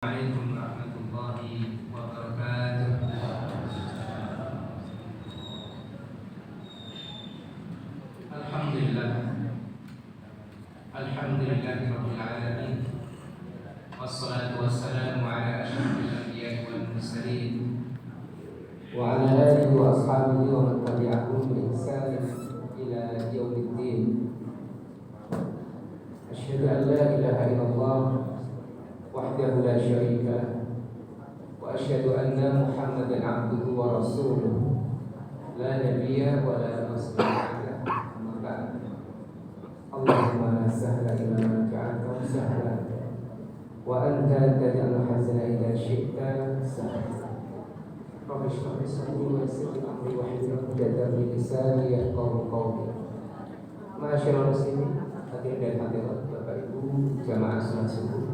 Assalamualaikum warahmatullahi wabarakatuh. Alhamdulillah, alhamdulillahirabbil alamin. Wassalatu wassalamu ala asyrafil anbiya'i wal mursalin wa ala alihi wa ashabihi wa man tabi'ahum bi ihsan ila yaumiddin. Asyhadu an la ilaha illallah wahdahu la syarika lah wa asyhadu anna Muhammadan abduhu wa rasuluh la nabiyya wa la rasula ba'dah. Amma ba'd. Allahumma la sahla illa ma ja'altahu sahla wa anta taj'alul hazana idza syi'ta sahla. Rabbi shrah li sadri wa yassir li amri wahlul 'uqdatam min lisani yafqahu qawli. Ma'asyiral muslimin, hadirin dan hadirat, Bapak Ibu jamaah salat subuh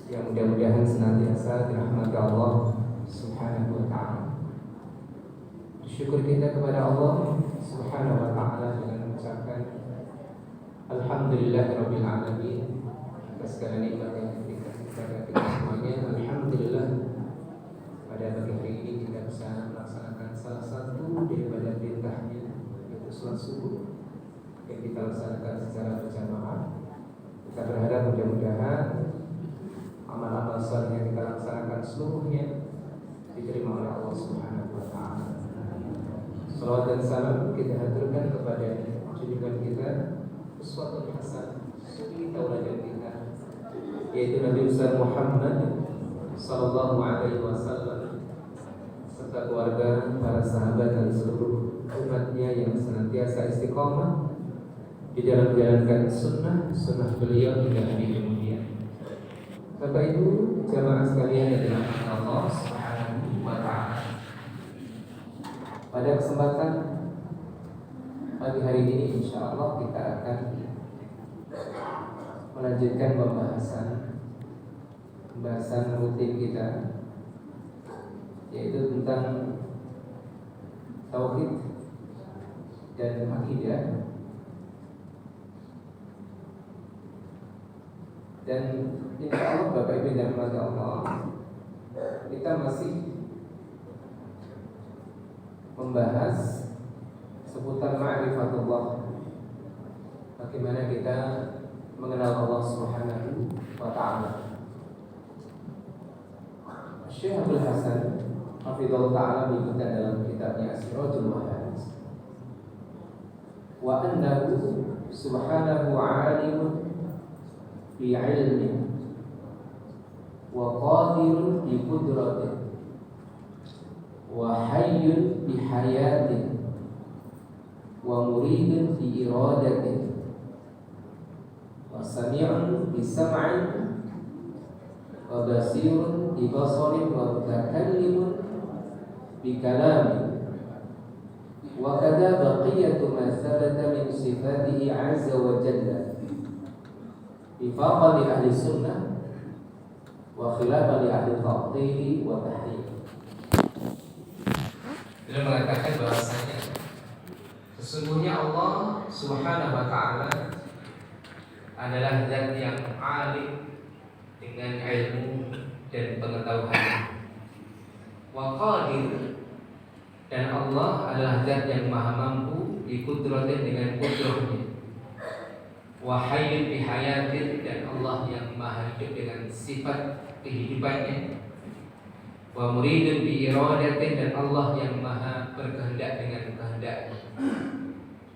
yang mudah-mudahan senantiasa dirahmati Allah Subhanahu wa ta'ala. Syukur kita kepada Allah Subhanahu wa ta'ala dengan mengucapkan Alhamdulillahirabbil alamin atas segala nikmat yang diberikan kepada kita semuanya. Alhamdulillah, pada pagi hari ini kita bisa melaksanakan salah satu daripada perintahnya, yaitu salat subuh yang kita laksanakan secara berjamaah. Kita berharap mudah-mudahan amal-amal saleh yang kita laksanakan seluruhnya diterima oleh Allah Subhanahu wa ta'ala. Salawat dan salam kita haturkan kepada junjungan kita, uswatun hasanah, suri tauladan kita, yaitu Nabi besar Muhammad sallallahu alaihi wasallam, serta keluarga, para sahabat dan seluruh umatnya yang senantiasa istiqomah di dalam menjalankan sunnah beliau hingga hari kemudian. Bapak Ibu jamaah sekalian yang dirahmati Allah Subhanahu wa ta'ala, pada kesempatan pagi hari ini insyaallah kita akan melanjutkan pembahasan rutin kita, yaitu tentang tauhid dan akidah. Dan insyaallah Bapak Ibu dan Mada Allah, kita masih membahas seputar ma'rifatullah, bagaimana kita mengenal Allah Subhanahu wa ta'ala. Syekh Abdul Hasan hafizahullah ta'ala menyebutkan dalam kitabnya As-Sirajul Wahhaj, wa annahu subhanahu 'alimun bi 'ilmin wa qadirun bi qudratin wa hayyun bi hayatin wa muridun bi iradatin wa sami'un bi sam'in wa basirun bi basarin wa mutakallimun bi kalamin wa kadza baqiyatu ma thabata min sifatihi 'azza wa jalla ifaqan li ahli sunnah wa khilafan li ahli ta'tili wa tahrif. Beliau mengatakan bahwasanya sesungguhnya Allah Subhanahu wa ta'ala adalah zat yang alim dengan ilmu dan pengetahuan, wa qadir, dan Allah adalah zat yang maha mampu bi qudratin, dengan qudrahnya, wa hayyun bi hayatin, dan Allah yang maha hidup dengan sifat kehidupannya, wa muridun bi iradatin, dan Allah yang maha berkehendak dengan kehendaknya,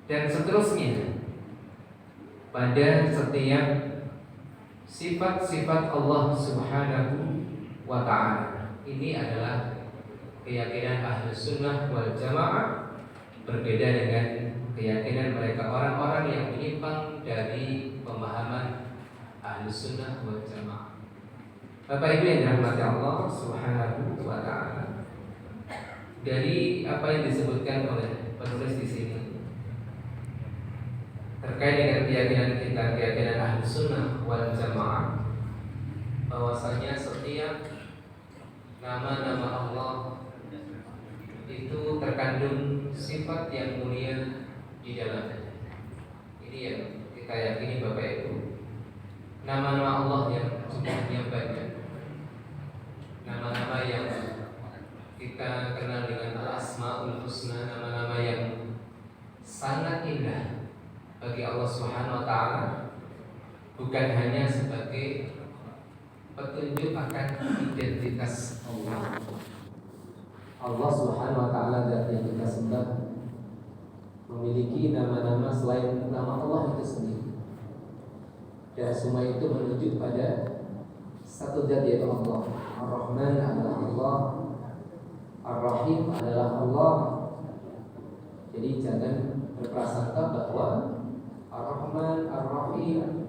dan seterusnya pada setiap sifat-sifat Allah Subhanahu wa ta'ala. Ini adalah keyakinan ahli sunnah wal jamaah, berbeda dengan keyakinan mereka orang-orang yang menyimpang dari pemahaman ahli sunnah wal jamaah. Bapak Ibu yang dirahmati Allah Subhanahu wa ta'ala, dari apa yang disebutkan oleh penulis di sini terkait dengan keyakinan kita, keyakinan ahli sunnah wal jamaah, bahwasanya setiap nama-nama Allah itu terkandung sifat yang mulia di dalamnya. Ini yang kita yakini Bapak Ibu. Nama-nama Allah yang jumlahnya banyak kita kenal dengan Al-Asmaul Husna, nama-nama yang sangat indah bagi Allah Subhanahu wa taala, bukan hanya sebagai petunjuk akan identitas Allah. Allah Subhanahu wa taala zat yang kita sembah memiliki nama-nama selain nama Allah itu sendiri. Dan semua itu menuju pada satu zat, yaitu Allah. Ar-Rahman adalah Allah, Ar-Rahim adalah Allah. Jadi jangan berprasangka bahwa Ar-Rahman, Ar-Rahim,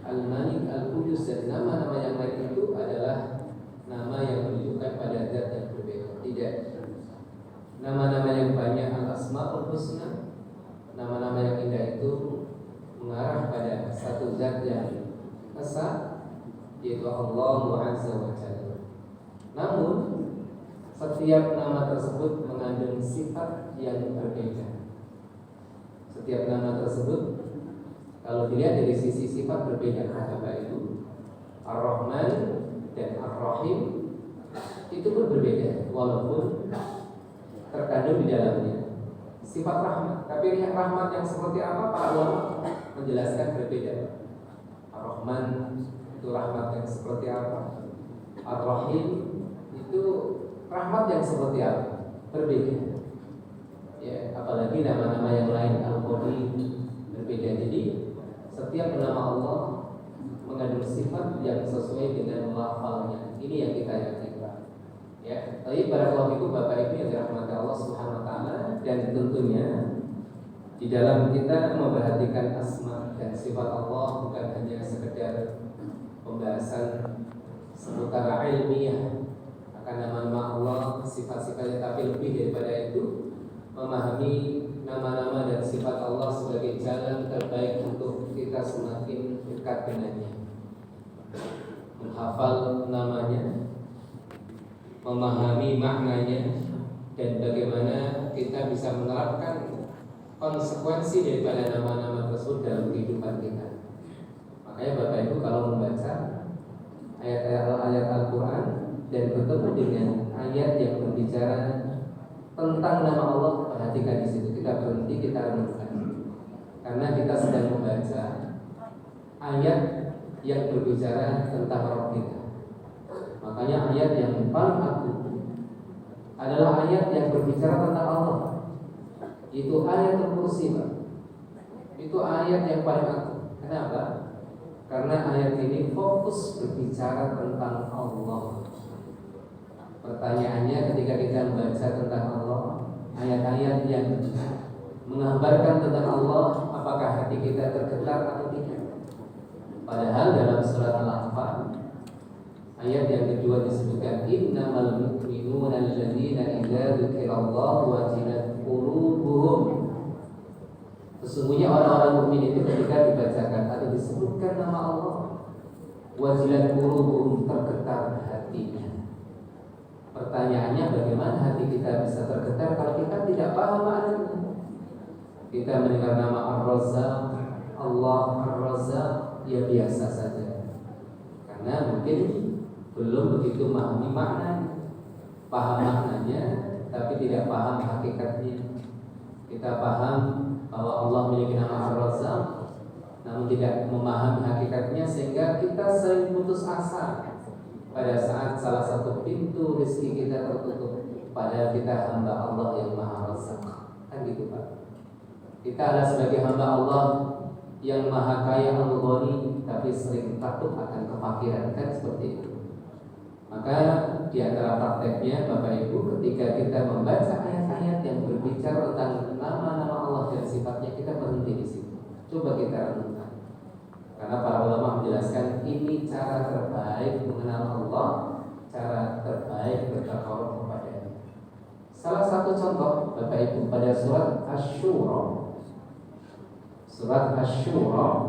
Al-Malik, Al-Qudus dan nama-nama yang lain itu adalah nama yang menunjukkan pada zat yang berbeda. Tidak. Nama-nama yang banyak, Al-Asmaul Husna, nama-nama yang indah itu mengarah pada satu zat yang esa, yaitu Allah Azza wa Jalla. Namun setiap nama tersebut mengandung sifat yang berbeda. Setiap nama tersebut kalau dilihat dari sisi sifat berbeda, apa itu? Ar-Rahman dan Ar-Rahim itu pun berbeda, walaupun terkandung di dalamnya sifat rahmat. Tapi lihat rahmat yang seperti apa, para ulama menjelaskan berbeda. Ar-Rahman itu rahmat yang seperti apa, Ar-Rahim itu rahmat yang seperti apa, berbeda. Ya, apalagi nama-nama yang lain, Al-Qadir, berbeda. Jadi setiap nama Allah mengandung sifat yang sesuai dengan lafalnya. Ini yang kita yakini. Ya, tapi pada waktu itu Bapak Ibu yang dirahmati Allah Subhanahu wa taala, dan tentunya di dalam kita memperhatikan asma dan sifat Allah bukan hanya sekedar pembahasan seputar ilmiah akan nama-nama Allah, sifat-sifatnya, tapi lebih daripada itu memahami nama-nama dan sifat Allah sebagai jalan terbaik untuk kita semakin dekat dengannya. Menghafal namanya, memahami maknanya, dan bagaimana kita bisa menerapkan konsekuensi daripada nama-nama tersebut dalam kehidupan kita. Makanya Bapak Ibu kalau membaca ayat-ayat Al-Quran dan bertemu dengan ayat yang berbicara tentang nama Allah, perhatikan di situ, kita berhenti, kita renungkan, karena kita sedang membaca ayat yang berbicara tentang Rabb kita. Makanya ayat yang paling agung adalah ayat yang berbicara tentang Allah. Itu ayat Al-Kursi, Pak. Itu ayat yang paling agung. Kenapa? Karena ayat ini fokus berbicara tentang Allah. Pertanyaannya ketika kita membaca tentang Allah, ayat-ayat yang menggambarkan tentang Allah, apakah hati kita tergetar atau tidak? Padahal dalam surat Al-Anfal ayat yang kedua disebutkan, innamal mu'minuna alladzina idza dzukirallahu wajilat qulubuhum. Sesungguhnya orang-orang mukmin itu ketika dibacakan atau disebutkan nama Allah, wajilat qulubuhum, tergetar hatinya. Pertanyaannya, bagaimana hati kita bisa tergetar kalau kita tidak paham maknanya? Kita mendengar nama Ar-Razzaq, Allah Ar-Razzaq, ya biasa saja, karena mungkin belum begitu memahami maknanya. Paham maknanya tapi tidak paham hakikatnya. Kita paham bahwa Allah memiliki nama Ar-Razzaq, namun tidak memahami hakikatnya, sehingga kita sering putus asa pada saat salah satu pintu rezeki kita tertutup, padahal kita hamba Allah yang Maha Razzaq. Kan gitu, Pak. Kita adalah sebagai hamba Allah yang Maha Kaya, Al-Ghani, tapi sering takut akan kefakiran, kan seperti itu. Maka di antara prakteknya Bapak Ibu, ketika kita membaca ayat-ayat yang berbicara tentang nama-nama Allah dan sifatnya, kita berhenti di situ. Coba kita renungkan. Karena para ulama menjelaskan ini cara terbaik mengenal Allah, cara terbaik bertakarub kepadanya. Salah satu contoh Bapak Ibu pada surat Asy-Syura. Surat Asy-Syura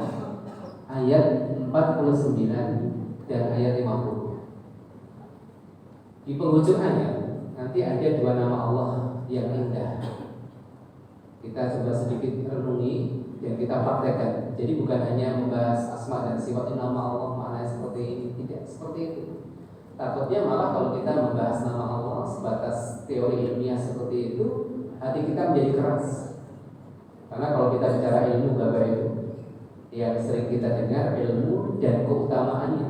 ayat 49 dan ayat 50. Di penghujung ayat nanti ada dua nama Allah yang indah. Kita coba sedikit renungi dan kita praktekkan. Jadi bukan hanya membahas asma dan sifat nama Allah maknanya seperti ini, tidak seperti itu. Takutnya malah kalau kita membahas nama Allah sebatas teori ilmiah seperti itu, hati kita menjadi keras. Karena kalau kita bicara ilmu, Bapak Ibu, yang sering kita dengar ilmu dan keutamaannya.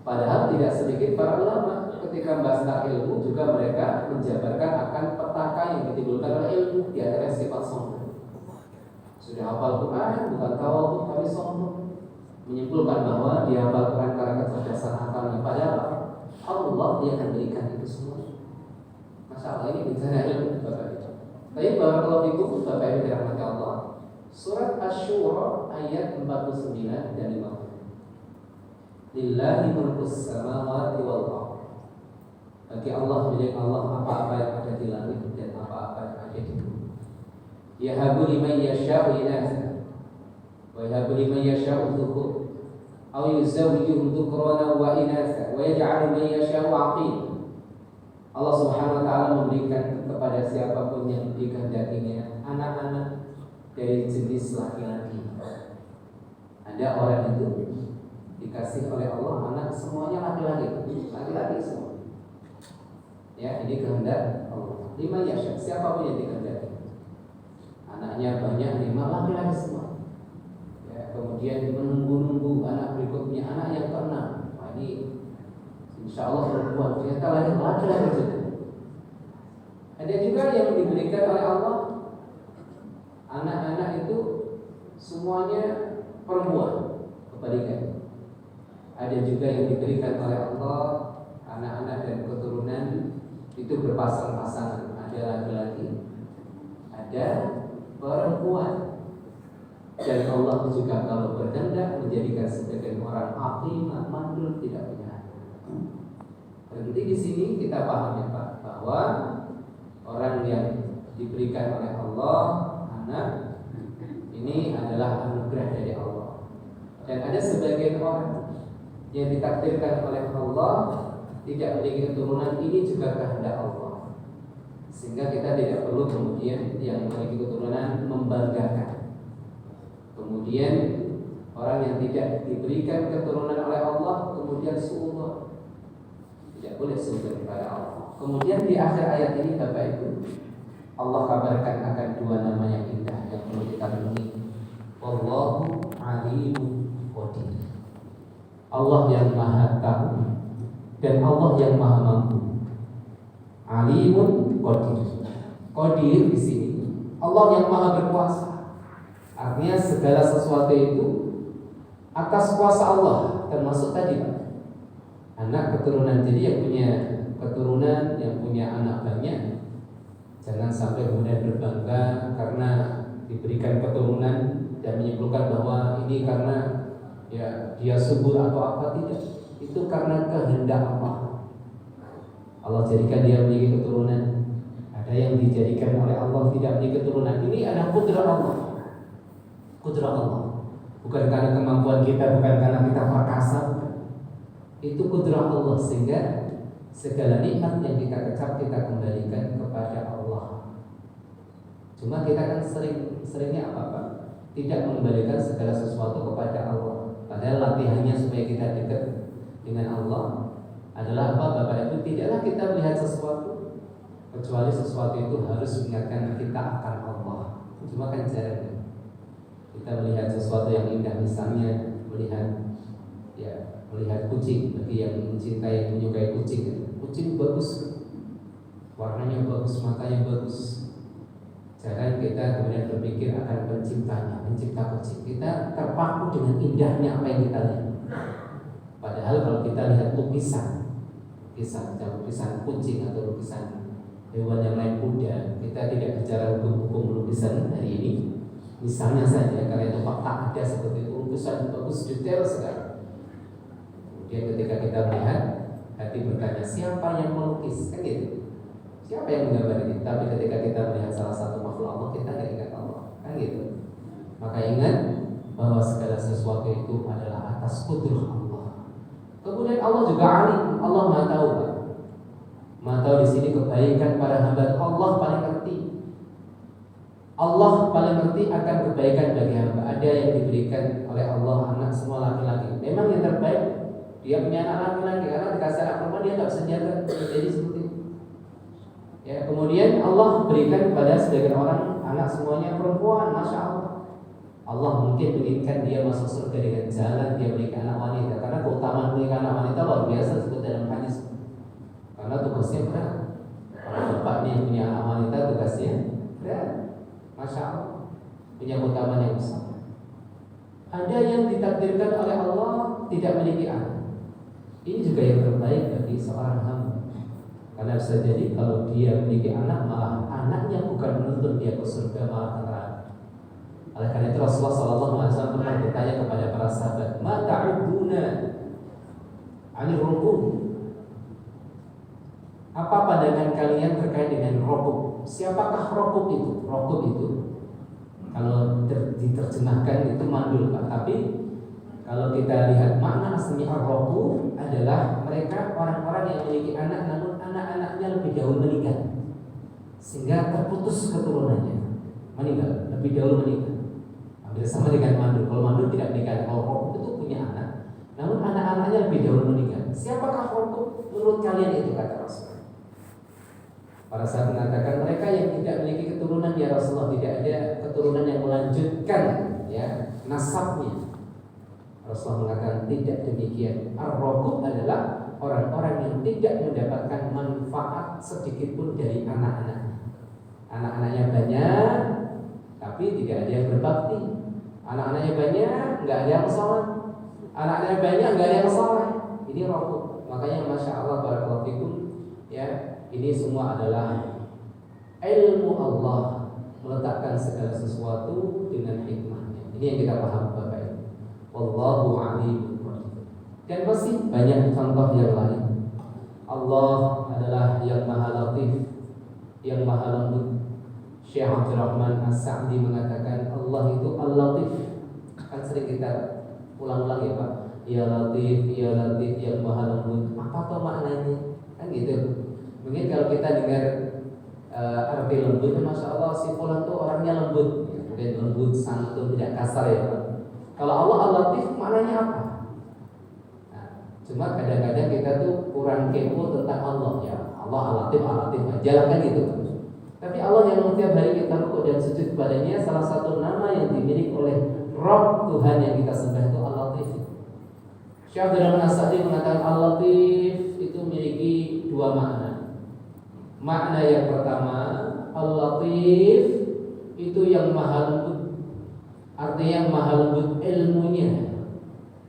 Padahal tidak sedikit para ulama ketika membahas tentang ilmu juga mereka menjabarkan akan petaka yang ditimbulkan oleh ilmu, di antara sifat sombong. Sudah hafal Quran, bukan tawadhu tapi sombong. Menyimpulkan bahwa dia hafal Quran karena kecerdasan akalnya. Padahal Allah dia akan berikan itu semua. Masya Allah, ini bicara ilmu, Bapak Ibu. Tapi barakallahu fikum, Bapak Ibu dirahmati Allah. Surat Asy-Syura ayat 49 dan 50. Lillahi mulkus samawati wal ardh. Bagi Allah, milik Allah apa-apa yang ada di langit dan apa-apa yang ada di bumi. Yahabu liman yasha'u inatha wa yahabu liman yasha'u dhukur aw yuzawwijuhum dhukrana wa inatha wa yaj'alu man yasha'u aqim. Allah Subhanahu wa taala memberikan kepada siapapun yang dikehendakinya anak-anak dari jenis laki-laki. Ada orang itu dikasih oleh Allah anak semuanya laki-laki, laki-laki semua. Ya, ini kehendak Allah. 5 yasha, siapapun yang dikehendaki. Anaknya banyak 5 laki-laki semua. Ya, kemudian menunggu-nunggu anak berikutnya, anak yang ke-6. Nah, ini insya Allah perempuan, ternyata laki-laki juga. Ada juga yang diberikan oleh Allah anak-anak itu semuanya perempuan, kebalikannya. Ada juga yang diberikan oleh Allah anak-anak dan keturunan itu berpasang-pasangan, ada laki-laki, ada perempuan. Dan Allah juga kalau berkehendak menjadikan sebagian orang aqim, mandul, tidak punya anak. Berarti di sini kita paham ya Pak, bahwa orang yang diberikan oleh Allah anak ini adalah anugerah dari Allah. Dan ada sebagian orang yang ditakdirkan oleh Allah tidak memiliki keturunan, ini juga kehendak Allah. Sehingga kita tidak perlu kemudian yang memiliki keturunan membanggakan. Kemudian orang yang tidak diberikan keturunan oleh Allah kemudian suudzon, tidak boleh suudzon kepada Allah. Kemudian di akhir ayat ini Bapak Ibu, Allah kabarkan akan 2 nama yang indah yang perlu kita renungi. Wallahu alimun qadir. Allah yang maha tahu dan Allah yang maha mampu. Alimun qadir. Qadir di sini Allah yang maha berkuasa. Artinya segala sesuatu itu atas kuasa Allah, termasuk tadi Pak, anak keturunan. Jadi yang punya keturunan, yang punya anak banyak, jangan sampai kemudian berbangga karena diberikan keturunan dan menyimpulkan bahwa ini karena ya dia subur atau apa. Tidak, itu karena kehendak Allah. Allah jadikan dia memiliki keturunan. Ada yang dijadikan oleh Allah tidak memiliki keturunan. Ini adalah kudrah Allah. Kudrah Allah, bukan karena kemampuan kita, bukan karena kita perkasa. Itu kudrah Allah, sehingga segala nikmat yang kita kecap kita kembalikan kepada Allah. Cuma kita kan seringnya apa? Tidak mengembalikan segala sesuatu kepada Allah. Padahal latihannya supaya kita dekat dengan Allah adalah apa Bapak Ibu? Tidaklah kita melihat sesuatu kecuali sesuatu itu harus mengingatkan kita akan Allah. Cuma kan jarang kita melihat sesuatu yang indah, misalnya melihat kucing. Bagi yang mencintai, menyukai kucing, kucing bagus, warnanya bagus, matanya bagus. Jangan kita kemudian berpikir akan penciptanya, pencipta kucing. Kita terpaku dengan indahnya apa yang kita lihat. Padahal kalau kita lihat lukisan kucing atau lukisan hewan yang lain, kuda, kita tidak bicara hukum lukisan hari ini. Misalnya saja, karena itu fakta ada seperti itu, lukisan bagus, detail sekali. Kemudian ketika kita melihat, hati bertanya, siapa yang melukis? Kan gitu. Siapa yang menggambar ini? Tapi ketika kita melihat salah satu makhluk Allah, kita tidak ingat Allah. Kan gitu. Maka ingat bahwa segala sesuatu itu adalah atas kudrah Allah. Kemudian Allah juga alim, Allah Maha tahu, Pak. Maha tahu di sini kebaikan para hamba. Allah paling ngerti. Allah paling ngerti akan kebaikan bagi hamba. Ada yang diberikan oleh Allah anak semua laki-laki. Memang yang terbaik dia punya anak laki-laki, karena dikasih anak perempuan jadi seperti itu. Ya, kemudian Allah berikan kepada sebagian orang anak semuanya perempuan, masya Allah. Allah mungkin menginginkan dia masuk surga dengan jalan dia berikan anak wanita, karena keutamaan berikan anak wanita luar biasa disebut dalam hadis. Karena tugasnya berat. Kalau bapaknya yang punya anak wanita tugasnya berat, masya Allah, punya keutamaan yang besar. Ada yang ditakdirkan oleh Allah tidak memiliki anak. Ini juga yang terbaik bagi seorang hamba. Karena bisa jadi kalau dia memiliki anak, malah anaknya bukan menuntut dia ke surga, malah ke neraka. Oleh karena itu Rasulullah SAW pernah bertanya kepada para sahabat, "Ma ta'uduna 'anil rukub?" Apa pandangan kalian terkait dengan rukub? Siapakah rukub itu? Rukub itu kalau diterjemahkan itu mandul, Pak. Tapi kalau kita lihat makna aslinya ar-rukub adalah mereka orang-orang yang memiliki anak namun anak-anaknya lebih dahulu meninggal, sehingga terputus keturunannya, meninggal, lebih dahulu meninggal. Hampir sama dengan mandul. Kalau mandul tidak menikah, kalau rokok itu punya anak, namun anak-anaknya lebih dahulu meninggal. Siapakah rokok menurut kalian itu, kata Rasulullah? Para sahabat mengatakan mereka yang tidak memiliki keturunan, ya Rasulullah, tidak ada keturunan yang melanjutkan ya nasabnya. Rasulullah mengatakan tidak demikian. Ar-rokok adalah orang-orang yang tidak mendapatkan manfaat sedikit pun dari anak-anaknya. Anak-anaknya banyak, tapi tidak ada yang berbakti. Anak-anaknya banyak, nggak ada yang sholat. Anak-anaknya banyak, nggak ada yang sholat. Ini rokok. Makanya masya Allah barakallahu fikum, ya, ini semua adalah ilmu Allah meletakkan segala sesuatu dengan hikmahnya. Ini yang kita paham Bapak Ibu. Wallahu a'lam. Dan masih banyak contoh yang lain. Allah adalah yang maha latif, yang maha lembut. Syekh Abdurrahman As-Sa'di mengatakan Allah itu Al-Latif. Kan sering kita ulang-ulang ya Pak, ya Latif, ya Latif, yang maha lembut. Apa tuh maknanya? Kan gitu. Mungkin kalau kita dengar arti lembut, masya Allah si fulan tuh orangnya lembut, kemudian lembut, santun, tidak kasar ya Pak. Kalau Allah Al-Latif maknanya apa? Nah, cuma kadang-kadang kita tuh kurang kepo tentang Allah ya. Allah Al-Latif, Al-Latif aja kan gitu. Tapi Allah yang setiap hari kita rukuk dan sujud kepadanya, salah satu nama yang dimiliki oleh Rabb Tuhan yang kita sembah itu Al-Latif. Syekh Abdurrahman As-Sa'di mengatakan Al-Latif itu memiliki dua makna. Makna yang pertama, Al-Latif itu yang maha lembut. Artinya yang maha lembut ilmunya,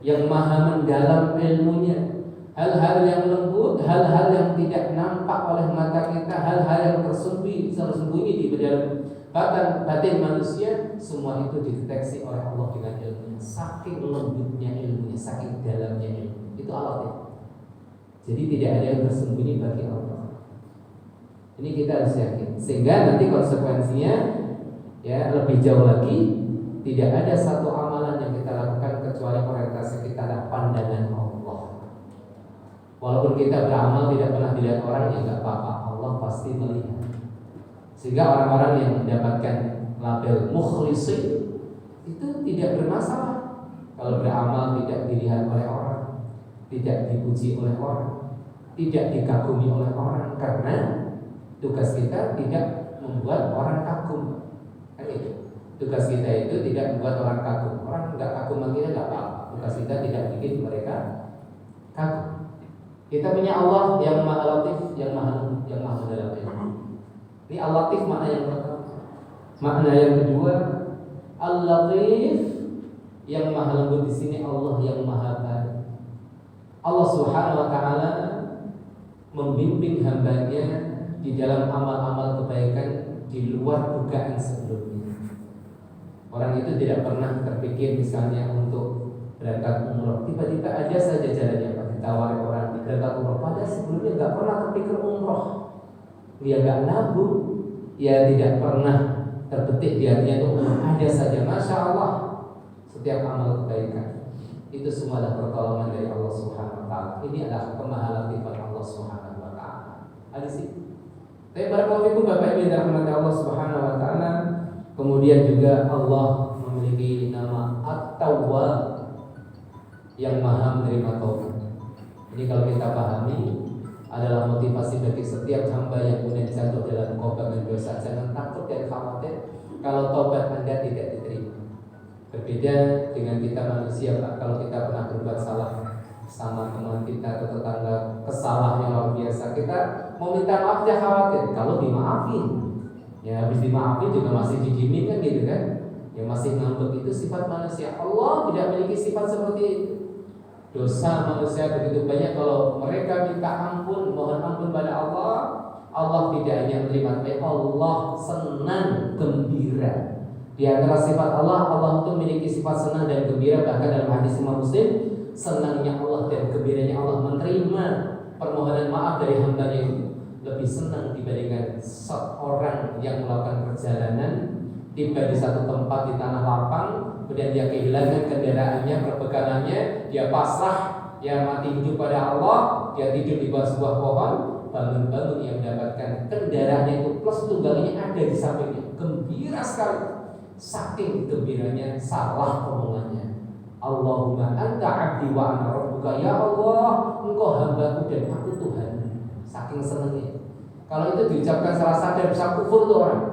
yang maha mendalam ilmunya. Hal-hal yang lembut, hal-hal yang tidak nampak oleh mata kita, hal-hal yang tersembunyi di dalam batin manusia, semua itu dideteksi oleh Allah dengan ilmunya. Saking lembutnya ilmunya, saking dalamnya ilmu. Itu Allah. Jadi tidak ada yang tersembunyi bagi Allah. Ini kita harus yakin. Sehingga nanti konsekuensinya ya lebih jauh lagi, tidak ada satu amalan yang kita lakukan kecuali orientasi kita adalah pandangan Allah. Walaupun kita beramal tidak pernah dilihat orang, ya nggak apa-apa, Allah pasti melihat. Sehingga orang-orang yang mendapatkan label mukhlisin itu tidak bermasalah. Kalau beramal tidak dilihat oleh orang, tidak dipuji oleh orang, tidak dikagumi oleh orang, karena tugas kita tidak membuat orang kagum. Kan itu. Tugas kita itu tidak membuat orang kagum. Orang nggak kagum sama kita nggak apa-apa. Tugas kita tidak bikin mereka kagum. Kita punya Allah yang maha latif, yang maha mendalam ilmu. Ini Al-Latif makna yang pertama. Makna yang kedua, Al-Latif yang maha lembut di sini Allah yang maha baik. Allah Subhanahu wa taala membimbing hambanya di dalam amal-amal kebaikan di luar dugaan sebelumnya. Orang itu tidak pernah terpikir misalnya untuk berangkat umroh, tiba-tiba ada saja jalannya Pak, ditawari orang berangkat umroh, padahal sebelumnya nggak pernah terpikir umroh. Dia nggak nabung, dia tidak pernah terbetik di hatinya itu umroh, ada saja. Masya Allah, setiap amal kebaikan itu semua adalah pertolongan dari Allah Subhanahu wa taala. Ini adalah kemahalatifan Allah Subhanahu wa taala. Ada sih. Tapi barakallahu fikum Bapak Ibu yang dirahmati Allah Subhanahu wa taala. Kemudian juga Allah memiliki nama At-Tawwab, yang maha menerima taubat. Ini kalau kita pahami adalah motivasi setiap hamba yang kemudian jatuh dalam kobaran dosa, jangan takut dan khawatir kalau tobat Anda tidak diterima. Berbeda dengan kita manusia, Pak. Kalau kita pernah berbuat salah sama teman kita atau tetangga, kesalahan yang luar biasa, kita mau minta maaf dia khawatir. Kalau dimaafin, ya habis dimaafin juga masih didimin kan gitu kan? Ya masih ngambek. Itu sifat manusia. Allah tidak memiliki sifat seperti itu. Dosa manusia begitu banyak, kalau mereka minta ampun, mohon ampun pada Allah, Allah tidak hanya menerima, tapi Allah senang, gembira. Di antara sifat Allah, Allah itu memiliki sifat senang dan gembira. Bahkan dalam hadis Imam Muslim, senangnya Allah dan gembiranya Allah menerima permohonan maaf dari hambanya itu lebih senang dibandingkan seorang yang melakukan perjalanan tiba di satu tempat di tanah lapang, kemudian dia kehilangan kendaraannya, perpegangannya, dia pasrah, dia mati hidup pada Allah, dia tidur di bawah sebuah pohon, bangun-bangun yang mendapatkan kendaraannya itu plus tunggangannya ada di sampingnya, gembira sekali, saking gembiranya salah omongannya. Allahumma anta abdi wa ana rabbuka, ya Allah, engkau hambaku dan aku Tuhan. Saking senangnya. Kalau itu diucapkan salah sadar bisa kufur tuh orang.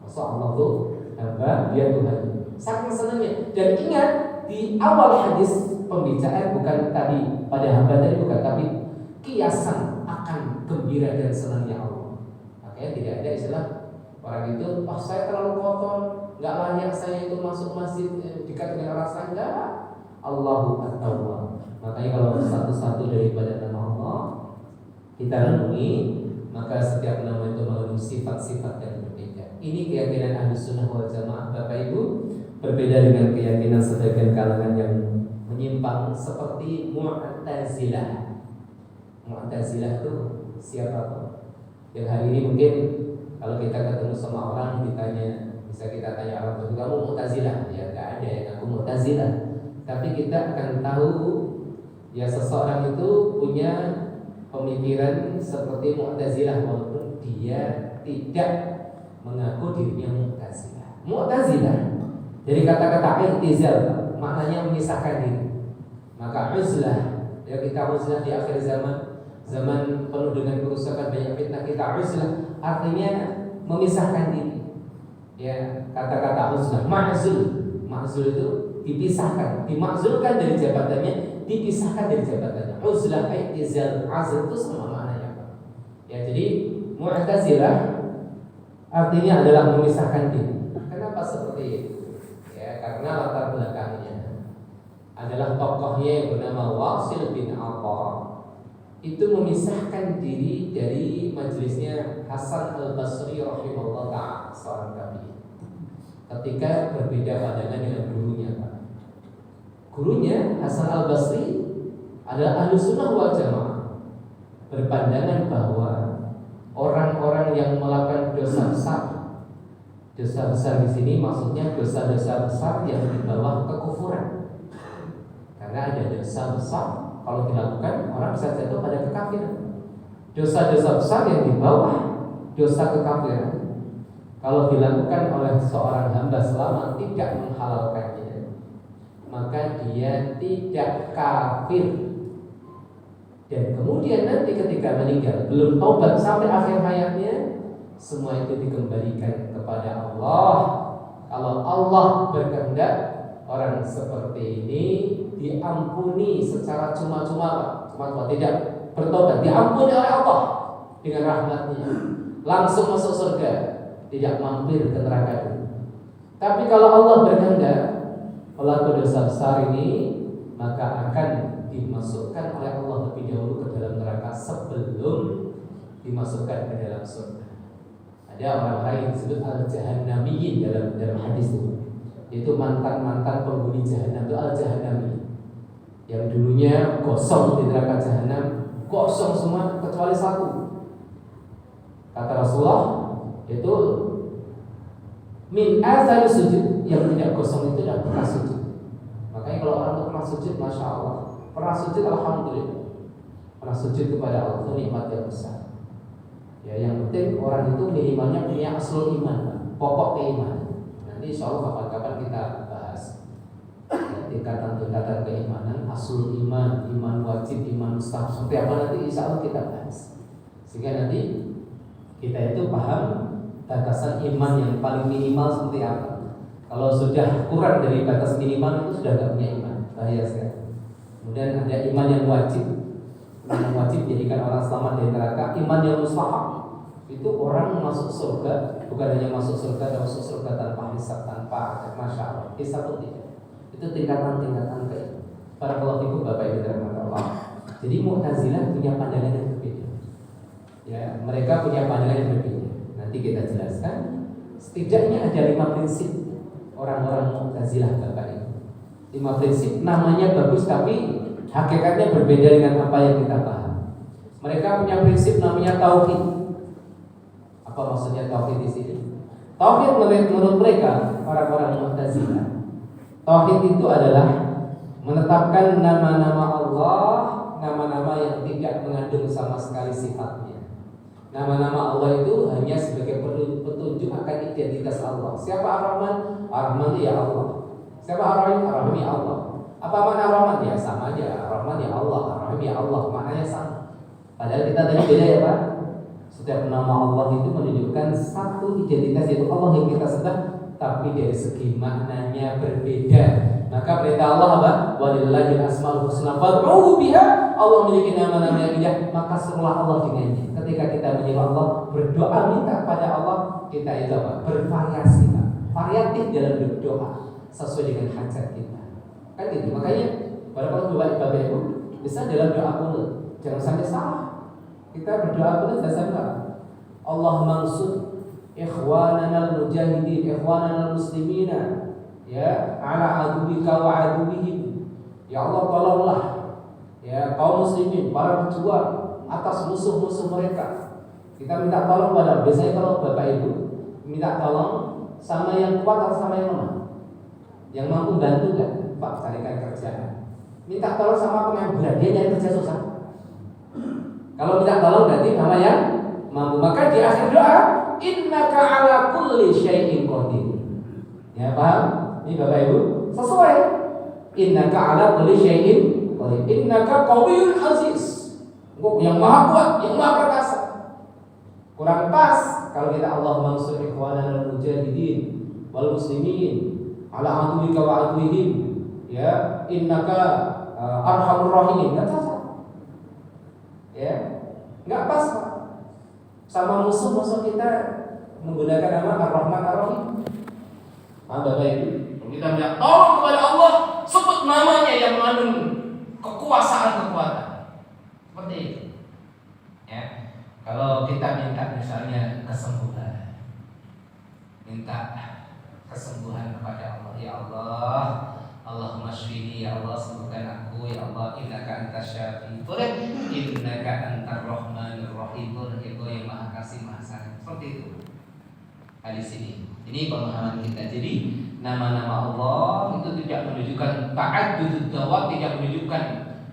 Masa Allah tuh hamba, dia Tuhan. Saking senangnya. Dan ingat, di awal hadis pembicaraan bukan tadi pada hamba tadi bukan, tapi kiasan akan gembira dan senangnya Allah. Makanya tidak ada istilah orang itu, saya terlalu kotor, nggak layak saya itu masuk masjid dekat dengan orang saya. Enggak. Allahu Akbar. Makanya kalau satu-satu daripada nama Allah kita renungi, maka setiap nama itu mengandung sifat-sifat yang berbeda. Ini keyakinan Ahlussunnah wal Jamaah, Bapak Ibu. Berbeda dengan keyakinan sebagian kalangan yang menyimpang seperti Mu'tazilah. Mu'tazilah itu siapa Pak? Yang hari ini mungkin kalau kita ketemu sama orang ditanya, bisa kita tanya orang itu, kamu Mu'tazilah? Ya nggak ada yang aku Mu'tazilah. Tapi kita akan tahu ya seseorang itu punya pemikiran seperti Mu'tazilah walaupun dia tidak mengaku dirinya Mu'tazilah. Mu'tazilah dari kata-kata i'tizal, maknanya memisahkan diri. Maka uzlah, ya kita uzlah di akhir zaman penuh dengan kerusakan, banyak fitnah, kita uzlah artinya memisahkan diri. Ya, kata-kata uzlah, ma'zul itu dipisahkan, dimakzulkan dari jabatannya, dipisahkan dari jabatannya. Uzlah, i'tizal, azl itu sama maknanya Pak. Ya, jadi Mu'tazilah artinya adalah memisahkan diri. Kenapa seperti itu? Ya, karena latar belakangnya adalah tokohnya yang bernama Wasil bin Atha. Itu memisahkan diri dari majelisnya Hasan al-Basri rahimahullah ta'ala, seorang tabi'in. Ketika berbeda pandangan dengan gurunya Pak. Gurunya Hasan al-Basri adalah Ahlussunnah wal Jamaah, berpandangan bahwa orang-orang yang melakukan dosa besar di sini maksudnya dosa-dosa besar yang di bawah kekufuran. Karena ada dosa besar kalau dilakukan orang bisa jatuh pada kekafiran. Dosa-dosa besar yang di bawah dosa kekafiran, kalau dilakukan oleh seorang hamba selama tidak menghalalkannya, maka dia tidak kafir. Dan kemudian nanti ketika meninggal belum taubat sampai akhir hayatnya, semua itu dikembalikan kepada Allah. Kalau Allah berkehendak, orang seperti ini diampuni secara cuma-cuma, tidak bertobat, diampuni oleh Allah dengan rahmatnya, langsung masuk surga, tidak mampir ke neraka. Tapi kalau Allah berkehendak, pelaku dosa besar ini maka akan dimasukkan oleh Allah lebih dahulu ke dalam neraka sebelum dimasukkan ke dalam surga. Ada orang-orang yang disebut al-jahannamiyin dalam hadis itu mantan-mantan penghuni jahanam, itu al-jahannamiyin, yang dulunya kosong di neraka jahanam, kosong semua kecuali satu. Kata Rasulullah itu min azal sujud, yang tidak kosong itu adalah pernah sujud. Makanya kalau orang itu pernah sujud, masya Allah, pernah sujud, alhamdulillah, pernah sujud kepada Allah itu nikmat yang besar. Ya, yang penting orang itu minimalnya punya aslul iman, pokok keimanan. Nanti insya Allah kapan-kapan kita bahas tingkatan-tingkatan keimanan, aslul iman, iman wajib, iman mustahab, seperti apa nanti insya Allah kita bahas. Sehingga nanti kita itu paham batasan iman yang paling minimal seperti apa. Kalau sudah kurang dari batas minimal itu sudah tidak punya iman, bahaya sekali. Kemudian ada iman yang wajib. Iman yang wajib jadikan orang selamat dari neraka. Iman yang mustahab itu orang masuk surga, bukan hanya masuk surga, dan masuk surga tanpa hisab, tanpa masya Allah. Hisab itu tidak. Itu tingkatan-tingkatan ke para pelaku itu Bapak Ibu dirahmati Allah. Jadi Mu'tazilah punya pandangan yang berbeda. Ya, mereka punya pandangan yang berbeda. Nanti kita jelaskan. Setidaknya ada 5 prinsip orang-orang Mu'tazilah Bapak Ibu. 5 prinsip namanya bagus tapi hakikatnya berbeda dengan apa yang kita paham. Mereka punya prinsip namanya tauhid. Apa maksudnya tauhid di sini? Tauhid menurut mereka orang-orang Mu'tazilah, tauhid itu adalah menetapkan nama-nama Allah, nama-nama yang tidak mengandung sama sekali sifatnya. Nama-nama Allah itu hanya sebagai petunjuk akan identitas Allah. Siapa Ar-Rahman? Ar-Rahman ya Allah. Siapa Ar-Rahim? Ar-Rahim ya Allah. Apa makna Ar-Rahman? Ya sama aja. Ar-Rahman ya Allah, Ar-Rahim ya Allah. Maknanya sama. Padahal kita tadi beda ya Pak. Setiap nama Allah itu menunjukkan satu identitas, yaitu Allah yang kita sembah, tapi dari segi maknanya berbeda. Maka perintah Allah apa? Walillahil asmaul husna fad'uhu biha. Allah memiliki nama-nama yang indah, maka serulah Allah dengannya. Ketika kita menyembah Allah, berdoa minta kepada Allah, kita itu apa? Bervariasi, Pak. Variatif dalam berdoa sesuai dengan hajat kita. Kan gitu. Makanya para Bapak Ibu bisa dalam doa kunut, jangan sampai salah. Kita berdoa kunut dan sampai Allah mansur ikhwanana al-mujahidin, ikhwanana al-muslimina, ya, ala aduwika wa aduwihim. Ya Allah tolonglah ya kaum muslimin, para pejuang atas musuh-musuh mereka. Kita minta tolong pada, biasanya kalau Bapak Ibu minta tolong sama yang kuat atau sama yang lemah? Yang mampu bantu kan? Pak carikan kerjaan. Minta tolong sama aku yang berat, dia nyari kerja susah. Kalau minta tolong berarti sama yang mampu. Maka di akhir doa, innaka ala kulli syai'in qadir. Ya paham? Ini Bapak Ibu sesuai. Innaka ala kulli syai'in qadir. Innaka qawiyyun aziz. Yang maha kuat, yang maha perkasa. Kurang pas kalau kita Allah mansur ikhwanana al-mujahidin wal muslimin ala aduwika wa aduwihim. Ya, innaka arhamur rahimin. Enggak cocok. Ya. Enggak pas, Pak. Sama musuh-musuh kita menggunakan nama Ar-Rahman Ar-Rahim. Bapak Ibu, kita minta tolong kepada Allah, sebut namanya yang mengandung kekuasaan kekuatan. Seperti itu. Ya. Kalau kita minta misalnya kesembuhan, minta kesembuhan kepada Allah, ya Allah, Allahumma shfini, ya Allah sembuhkan aku, ya Allah, innaka antas syafi, innaka antar rahmanir rahim, itu yang maha kasih maha sayang. Seperti itu. Hadis ini pemahaman kita. Jadi nama-nama Allah itu tidak menunjukkan ta'addudud dawat, tidak menunjukkan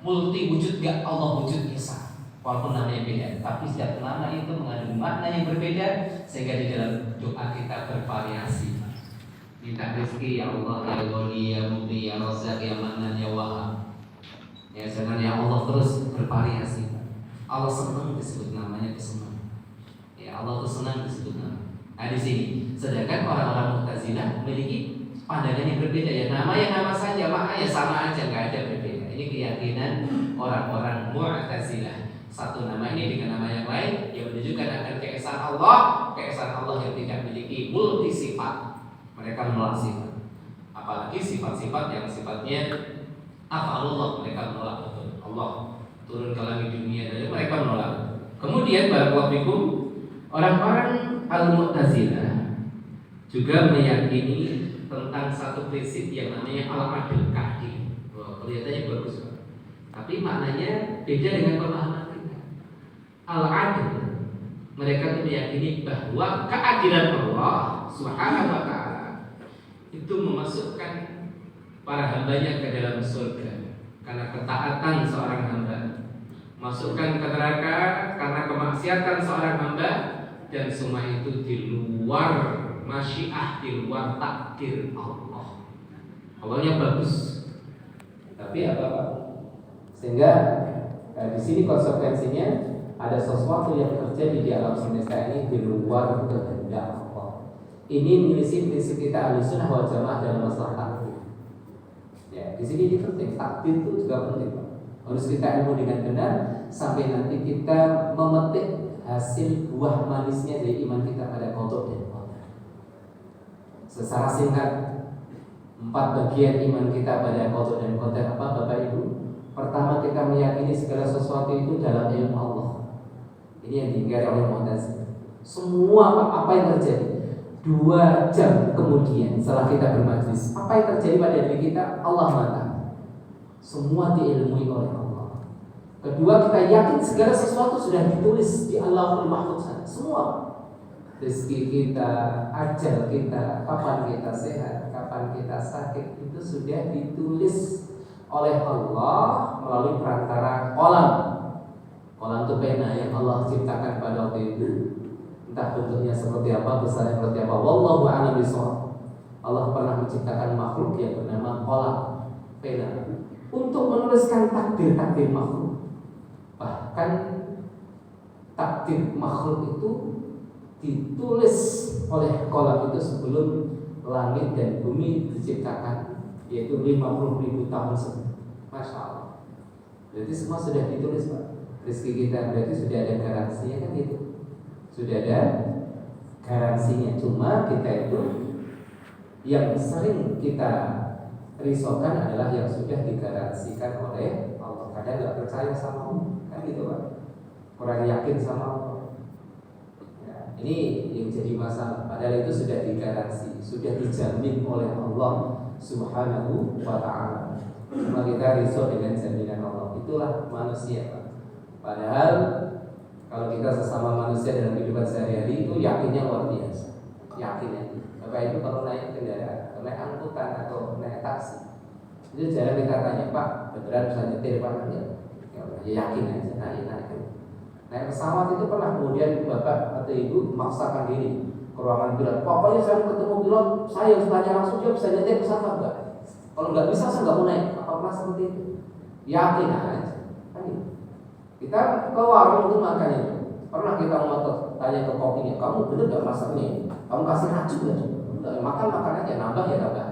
multi wujud, gak Allah wujud esa. Walaupun namanya beda, tapi setiap nama itu mengandung makna yang berbeda, sehingga di dalam doa kita bervariasi. Minta rezeki, ya Allah, ya Ghani, ya Mubni, ya Razzaq, ya Mannan, ya Wahhab. Ya sebenarnya Allah terus bervariasi. Allah senang disebut namanya, itu senang. Ya Allah itu senang disebut nama. Nah di sini, sedangkan orang-orang Mu'tazilah memiliki pandangan yang berbeda. Ya namanya nama saja, maknanya sama aja, nggak ada berbeda. Ini keyakinan orang-orang Mu'tazilah. Satu nama ini dengan nama yang lain yang menunjukkan akan keesaan Allah yang tidak memiliki multi sifat. Mereka menolak sifat, apalagi sifat-sifat yang sifatnya af'alullah, mereka menolak betul. Allah turun ke langit dunia, dan mereka menolak. Kemudian barakallahu fikum, orang-orang Al-Mu'tazilah juga meyakini tentang satu prinsip yang namanya al-adl, keadilan. Kelihatannya bagus, Pak. Tapi maknanya beda dengan pemahaman kita. Al-adl, mereka meyakini bahwa keadilan Allah Subhanahu wa ta'ala itu memasukkan para hambanya ke dalam surga karena ketaatan seorang hamba, masukkan ke neraka karena kemaksiatan seorang hamba, dan semua itu di luar masyiah, di luar takdir Allah. Awalnya bagus, tapi apa Pak? Sehingga di sini konsekuensinya ada sesuatu yang terjadi di alam semesta ini di luar kehendak Allah. Ini menyelisih prinsip kita Ahlussunnah wal Jamaah dalam masalah takdir. Ya, di sini ini penting, takdir itu juga penting, Pak. Harus kita ilmu dengan benar sampai nanti kita memetik hasil buah manisnya dari iman kita pada qada dan qadar. Secara singkat, 4 bagian iman kita pada qada dan qadar apa Bapak Ibu? Pertama, kita meyakini segala sesuatu itu dalam ilmu Allah. Ini yang diingkari oleh Mu'tazilah. Semua apa yang terjadi 2 jam kemudian setelah kita bermajlis, apa yang terjadi pada diri kita Allah mata. Semua diilmui oleh Allah. Kedua, kita yakin segala sesuatu sudah ditulis di Allahul Mahfuz sana. Semua rezeki kita, ajal kita, kapan kita sehat, kapan kita sakit, itu sudah ditulis oleh Allah melalui perantara kolam. Kolam itu pena yang Allah ciptakan pada waktu itu. Entah bentuknya seperti apa, besarnya seperti apa. Wallahu a'lam bishawab. Allah pernah menciptakan makhluk yang bernama kolam, pena, untuk menuliskan takdir-takdir makhluk. Bahkan takdir makhluk itu ditulis oleh kolam itu sebelum langit dan bumi diciptakan, yaitu 50.000 tahun sebelum. Masya Allah. Berarti semua sudah ditulis, Pak. Rezeki kita berarti sudah ada garansinya kan gitu. Sudah ada garansinya. Cuma kita itu yang sering kita risaukan adalah yang sudah digaransikan oleh Allah. Kadang nggak percaya sama Allah, kan gitu, Pak. Kurang yakin sama Allah. Ya, ini yang jadi masalah. Padahal itu sudah digaransi, sudah dijamin oleh Allah Subhanahu wa ta'ala. Cuma kita risau dengan jaminan Allah. Itulah manusia, Pak. Padahal kalau kita sesama manusia dalam kehidupan sehari-hari itu yakinnya luar biasa. Yakinnya. Bapak Ibu kalau naik kendaraan, naik angkutan atau naik taksi, itu jarang kita tanya, Pak, beneran bisa nyetir Pak? Ya yakin aja, naik. Naik pesawat itu pernah kemudian Bapak atau Ibu memaksakan diri ke ruangan pilot. Pokoknya saya ketemu pilot, saya harus tanya langsung dia bisa nyetir pesawat enggak? Kalau nggak bisa saya nggak mau naik. Apa pernah seperti itu? Yakin aja. Kita ke warung itu makannya, pernah kita ngotot tanya ke kokinya, kamu bener gak masaknya? Kamu kasih racun gak? Enggak, makan aja, nambah ya nambah.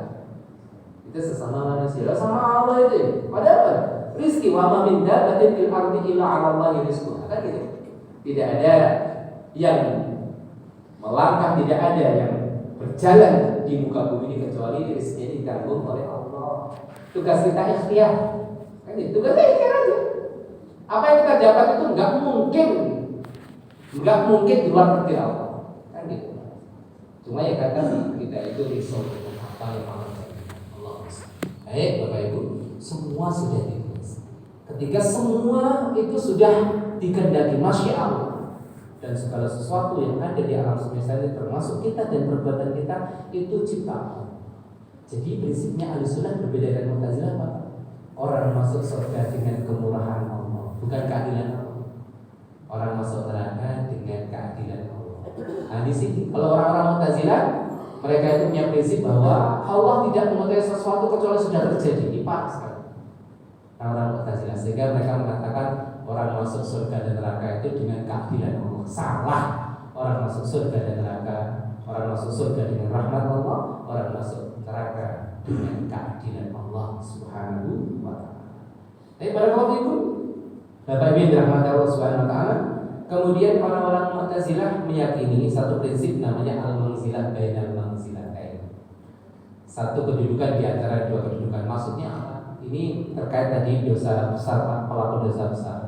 Itu sesama manusia, sama Allah itu. Padahal rizki wa ma min dabbatin fil ardi illa 'ala Allahi rizquha. Kan gitu. Tidak ada yang melangkah, tidak ada yang berjalan di muka bumi ini kecuali rizkinya ditanggung oleh Allah. Tugas kita ikhtiar. Kan gitu. Tugas kita ikhtiar aja. Apa yang kita dapat itu nggak mungkin di luar takdir Allah, kan gitu. Cuma ya kata kita itu risau dengan apa yang Allah berikan. Baik Bapak Ibu, semua sudah ditulis. Ketika semua itu sudah dikehendaki, Masya Allah, dan segala sesuatu yang ada di alam semesta ini termasuk kita dan perbuatan kita itu ciptaan. Jadi prinsipnya Ahlussunnah berbeda dengan Mu'tazilah, Pak. Orang masuk surga dengan kemurahan Allah, bukan keadilan Allah. Orang masuk neraka dengan keadilan Allah. Nah di sini kalau orang-orang Mu'tazilah, mereka itu punya prinsip bahwa Allah tidak mengetahui sesuatu kecuali sudah terjadi. Ini parah sekali orang-orang Mu'tazilah, sehingga mereka mengatakan orang masuk surga dan neraka itu dengan keadilan Allah. Salah. Orang masuk surga dan neraka, orang masuk surga dengan rahmat Allah, orang masuk neraka dengan keadilan Allah Subhanahu wa ta'ala. Tapi pada waktu itu Bapak Ibu dirahmati Allah Subhanahu wa ta'ala, kemudian orang-orang Mu'tazilah meyakini satu prinsip namanya al-manzilah bainal manzilatain. Satu kedudukan di antara dua kedudukan. Maksudnya apa? Ini terkait tadi dosa besar, pelaku dosa besar.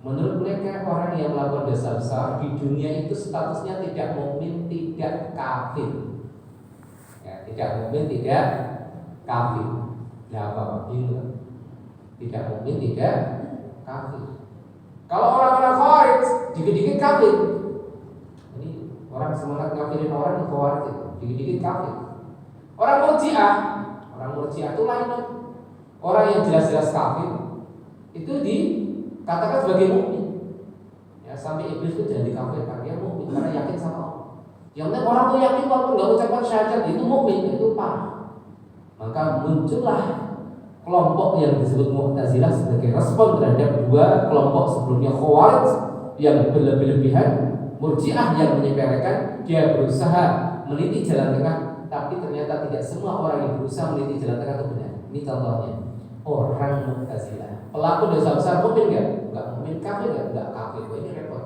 Menurut mereka orang yang melakukan dosa besar di dunia itu statusnya tidak mukmin, tidak kafir. Ya, tidak mukmin, tidak kafir. Ya apa? Bingung. Tidak mukmin, tidak kafir. Kalau orang-orang Khawarij dikit-dikit kafir. Ini orang semangat kafirin orang di Khawarij itu dikit-dikit kafir. Orang Murji'ah itu lain. Orang yang jelas-jelas kafir itu dikatakan sebagai mukmin. Ya, sampai iblis itu jadi kafirkan dia mukmin karena yakin sama Allah. Yang penting orang tuh yakin walaupun nggak ucapkan syahadat itu mukmin, itu parah. Maka muncullah kelompok yang disebut Mu'tazilah sebagai respon terhadap dua kelompok sebelumnya Khawarij yang berlebihan, Murji'ah yang menyepelekan, dia berusaha meniti jalan tengah, tapi ternyata tidak semua orang yang berusaha meniti jalan tengah itu benar. Ini contohnya orang Mu'tazilah, pelaku dosa besar mukmin enggak mukmin, kafir enggak kafir. Ini repot.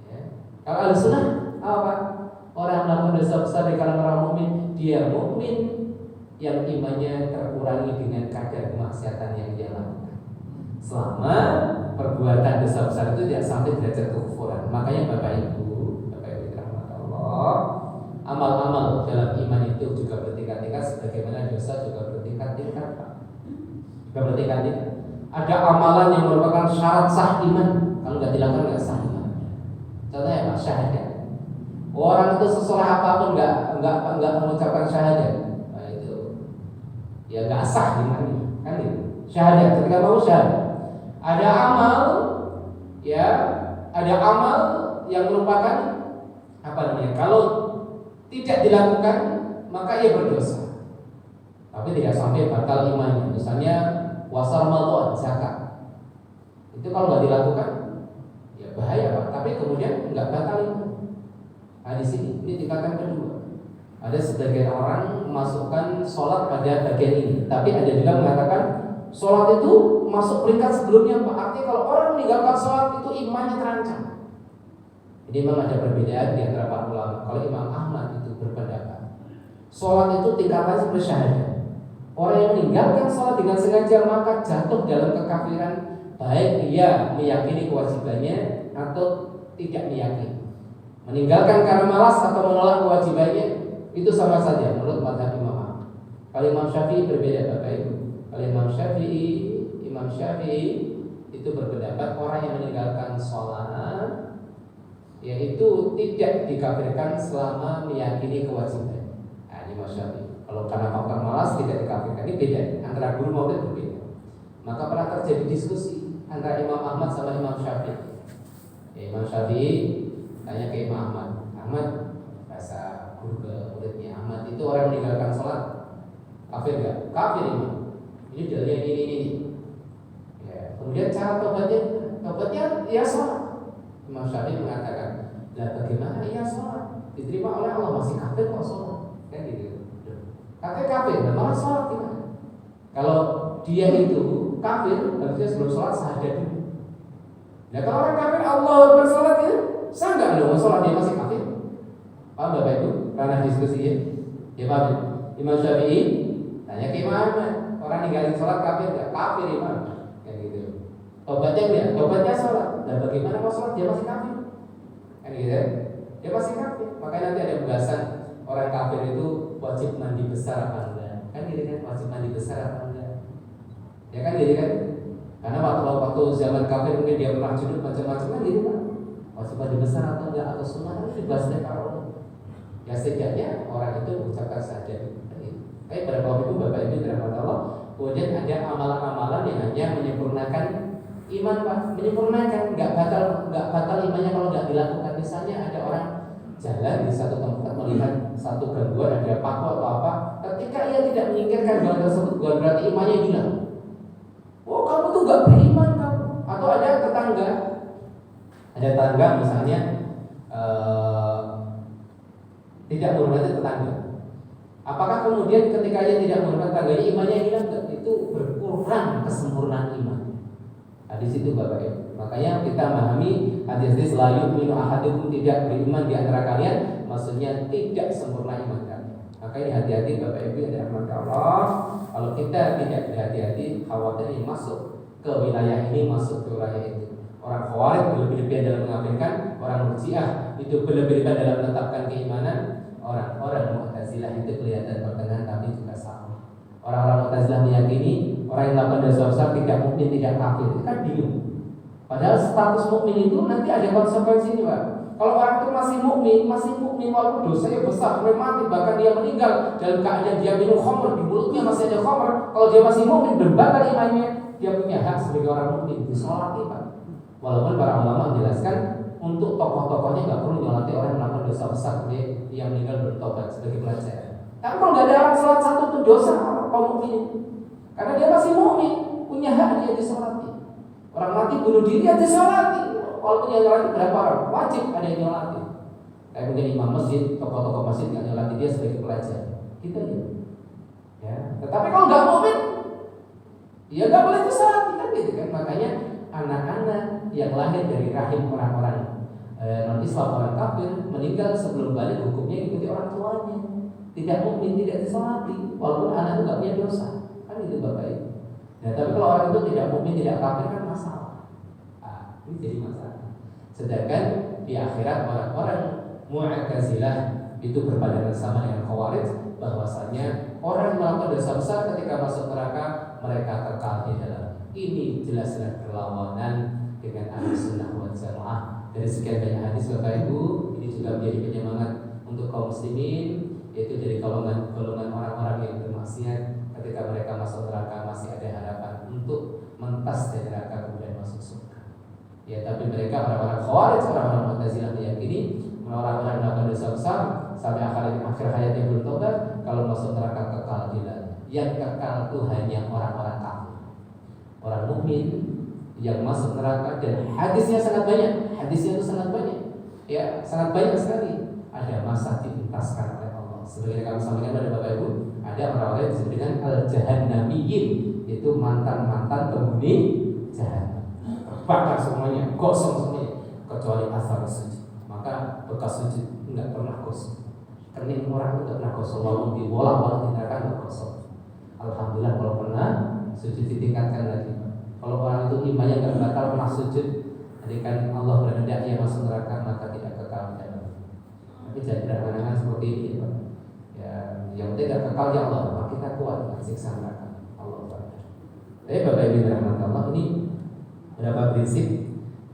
Ya. Kalau Ahlussunnah apa? Orang melakukan dosa besar di kalangan orang mukmin, dia mukmin yang imannya terkurangi dengan kadar kemaksiatan yang dia lakukan. Selama perbuatan dosa besar itu tidak sampai derajat kekufuran. Makanya Bapak Ibu rahmat Allah, amal-amal dalam iman itu juga bertingkat-tingkat, sebagaimana dosa juga bertingkat-tingkat, Pak. Juga bertingkat-tingkat. Ada amalan yang merupakan syarat sah iman, kalau nggak dilakukan nggak sah iman. Contohnya Pak, syahadat. Orang itu sesoleh apapun nggak mengucapkan syahadat, nah itu ya nggak sah imannya, kan gitu. Syahadat, ketika mau syahadat, ada amal yang merupakan apa namanya? Kalau tidak dilakukan maka ia berdosa, tapi tidak sampai batal imannya. Misalnya puasa Ramadan, zakat, itu kalau nggak dilakukan ya bahaya Pak, tapi kemudian nggak batal iman. Nah di sini ini tingkatan kedua. Ada sebagian orang memasukkan sholat pada bagian ini, tapi ada juga mengatakan sholat itu masuk peringkat sebelumnya Pak. Artinya kalau orang meninggalkan sholat itu imannya terancam. Jadi memang ada perbedaan di antara para ulama. Kalau Imam Ahmad itu berpendapat sholat itu tingkatannya seperti syahadat. Orang yang meninggalkan sholat dengan sengaja maka jatuh dalam kekafiran, baik dia meyakini kewajibannya atau tidak meyakini. Meninggalkan karena malas atau menolak kewajibannya itu sama saja menurut mazhab Imam Ahmad. Kalau Imam Syafi'i berbeda Bapak Ibu. Kalau Imam Syafi'i itu berpendapat orang yang meninggalkan sholat yaitu tidak dikafirkan selama meyakini kewajiban. Nah, ini Imam Syafi'i. Kalau karena faktor malas tidak dikafirkan. Ini beda antara guru maupun berbeda. Maka pernah terjadi diskusi antara Imam Ahmad sama Imam Syafi'i. Imam Syafi'i tanya ke Imam Ahmad, bahasa guru ke muridnya, Ahmad itu orang meninggalkan sholat kafir nggak? Kafir Imam. Ini dalilnya ini. Ya. Kemudian cara tobatnya ya sholat. Imam Syafi'i mengatakan, lah bagaimana ia sholat diterima oleh Allah masih kafir kok sholat? Kan gitu. Kafir, malah sholat gimana? Kalau dia itu kafir, harusnya sebelum sholat syahadat dulu. Nah kalau orang kafir Allah bersolat ya sah nggak dong sholat dia masih kafir? Paham Bapak Ibu? Karena diskusi ya paham. Imam Syafi'i tanya ke Imam Ahmad, orang ninggalin sholat kafir nggak? Kafir Imam, kayak gitu. Tobatnya ya, tobatnya sholat. Dan bagaimana mau sholat dia masih kafir? Kan gitu. Dia masih kafir. Makanya nanti ada pembahasan orang kafir itu wajib mandi besar apa enggak? Kan gitu kan, wajib mandi besar apa enggak? Ya kan gitu kan? Karena waktu zaman kafir mungkin dia pernah junub macam-macam kan gitu kan. Wajib mandi besar atau enggak atau sunnah itu dibahas oleh para ulama. Ya setidaknya orang itu mengucapkan syahadat. Tapi pada waktu itu Bapak Ibu dirahmati Allah, kemudian ada amalan-amalan yang hanya menyempurnakan iman Pak, menyempurnakan, nggak batal imannya kalau nggak dilakukan. Misalnya ada orang jalan di satu tempat melihat satu gangguan, ada paku atau apa, ketika ia tidak menyingkirkan gangguan tersebut, bukan berarti imannya hilang. Oh kamu tuh nggak beriman kamu. Atau ada tetangga misalnya tidak menghormati tetangga. Apakah kemudian ketika ia tidak menghormati tetangganya imannya hilang? Itu berkurang kesempurnaan iman. Nah, di situ Bapak Ibu. Makanya kita memahami hadis la yu'minu ahadukum, tidak beriman di antara kalian, maksudnya tidak sempurna iman kalian. Maka ini hati-hati Bapak Ibu yang dirahmati Allah. Kalau kita tidak berhati-hati, khawatir ini masuk ke wilayah ini, masuk ke wilayah itu. Orang Khawarij berlebih-lebihan dalam mengafirkan, orang Murji'ah itu berlebih-lebihan dalam menetapkan keimanan, orang-orang Mu'tazilah itu kelihatan pertengahan tapi juga sama. Orang-orang Mu'tazilah meyakini orang yang melakukan dosa besar tidak mukmin, tidak kafir. Itu kan bingung. Padahal status mukmin itu nanti ada konsekuensinya, Pak. Kalau orang itu masih mukmin walaupun dosanya besar, mati, bahkan dia meninggal dalam keadaan dia minum khamr, di mulutnya masih ada khamr. Kalau dia masih mukmin, berbatal imannya, dia punya hak sebagai orang mukmin disolati, Pak. Walaupun para ulama menjelaskan untuk tokoh-tokohnya nggak perlu nyolati orang yang melakukan dosa besar, yang meninggal bertobat sebagai pelajaran. Tapi kalau nggak ada orang sholat satu itu dosa kaum mukmin, karena dia masih mukmin, punya hak dia disolati. Orang mati bunuh diri dia disolati, walaupun yang nyolati berapa orang, wajib ada yang nyolati. Kayak mungkin imam masjid, tokoh-tokoh masjid nggak nyolati dia sebagai pelajar, gitu ya. Tetapi kalau nggak mukmin, ya nggak boleh sholat, kan gitu kan. Makanya anak-anak yang lahir dari rahim orang-orang non-Islam, orang kafir, meninggal sebelum balik hukumnya ikuti orang tuanya. Tidak mukmin, tidak disolati, walaupun anak itu nggak punya dosa, kan itu Bapak Ibu. Nah, tapi kalau orang itu tidak mukmin, tidak kafir kan masalah. Ini jadi masalah. Sedangkan di akhirat orang-orang Mu'tazilah itu berpandangan sama dengan Khawarij, bahwasanya orang yang melakukan dosa besar ketika masuk neraka mereka kekal di dalam. Ini jelas-jelas berlawanan dengan Ahlussunnah wal Jamaah. Dari sekian banyak hadis Bapak Ibu, ini juga menjadi penyemangat untuk kaum muslimin, yaitu dari golongan orang-orang yang bermaksiat, ketika mereka masuk neraka masih ada harapan untuk mentas dari neraka kemudian masuk surga. Ya, tapi mereka orang-orang Khawarij, orang-orang Mu'tazilah meyakini orang-orang yang melakukan dosa besar sampai akhir hayatnya belum tobat, kalau masuk neraka kekal di dalam. Yang kekal itu hanya orang-orang kafir. Orang mukmin yang masuk neraka, dan hadisnya sangat banyak. Hadisnya itu sangat banyak. Ya, sangat banyak sekali. Ada masa dituntaskan oleh Allah. Sebagai kami sampaikan pada Bapak Ibu, ada orang-orang yang disebut dengan al-jahannamiyyin, yaitu mantan-mantan penghuni jahannam. Bakar semuanya, gosong semuanya, kecuali asar sujud. Maka bekas sujud enggak pernah gosong. Kening orang itu pernah gosong, walaupun dibolak-balik di neraka enggak gosong. Alhamdulillah kalau pernah sujud ditingkatkan lagi. Kalau orang itu imannya enggak batal pernah sujud, jadi kan Allah berkehendak ia masuk neraka maka tidak kekal di dalam. Tapi jangan berangan-angan seperti ini, Pak. Ya, yang penting enggak kekal ya Allah, maka kita kuat dengan siksa neraka. Allah Akbar. Tapi Bapak Ibu rahmatullah, Allah, ini berapa prinsip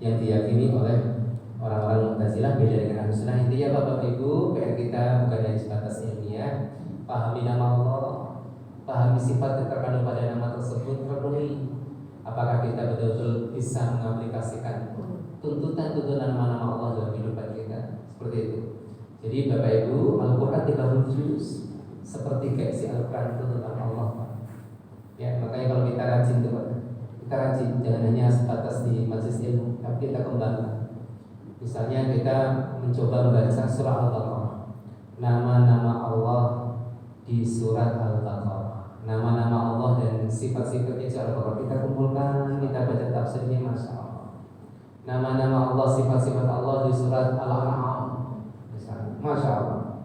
yang diyakini oleh orang-orang Mu'tazilah beda dengan Ahlussunnah. Intinya Bapak Ibu, PR kita bukan hanya sebatas ilmiah, pahami nama Allah, pahami sifat yang terkandung pada nama tersebut, penuhi. Apakah kita betul-betul bisa mengaplikasikan tuntutan-tuntutan nama-nama Allah dalam kehidupan kita? Seperti itu. Jadi Bapak Ibu, Al-Quran 30 juz seperti kayak si Al-Quran itu tentang Allah, Pak. Ya, makanya kalau kita rajin tuh, Pak, kita rajin, jangan hanya sebatas di majelis ilmu, tapi kita kembangkan. Misalnya kita mencoba membaca surah Al-Baqarah, nama-nama Allah di surat Al-Baqarah, nama-nama Allah dan sifat-sifatnya di Al-Baqarah kita kumpulkan, kita baca tafsirnya, Masya Allah. Nama-nama Allah, sifat-sifat Allah di surat Al-An'am, Masya Allah.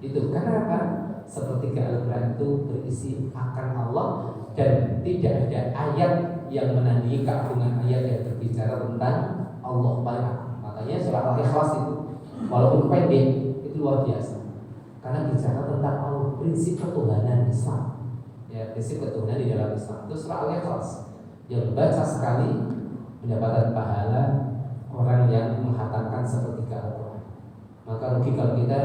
Itu karena apa? Sepertiga Al-Quran itu berisi akan Allah, dan tidak ada ayat yang menandingi keagungan ayat yang berbicara tentang Allah banyak. Makanya surah Al-Ikhlas itu walaupun pendek itu luar biasa, karena bicara tentang Allah, prinsip ketuhanan Islam. Ya, prinsip ketuhanan di dalam Islam. Itu surah Al-Ikhlas yang baca sekali mendapatkan pahala orang yang menghatamkan sepertiga Al-Quran. Maka rugi kalau kita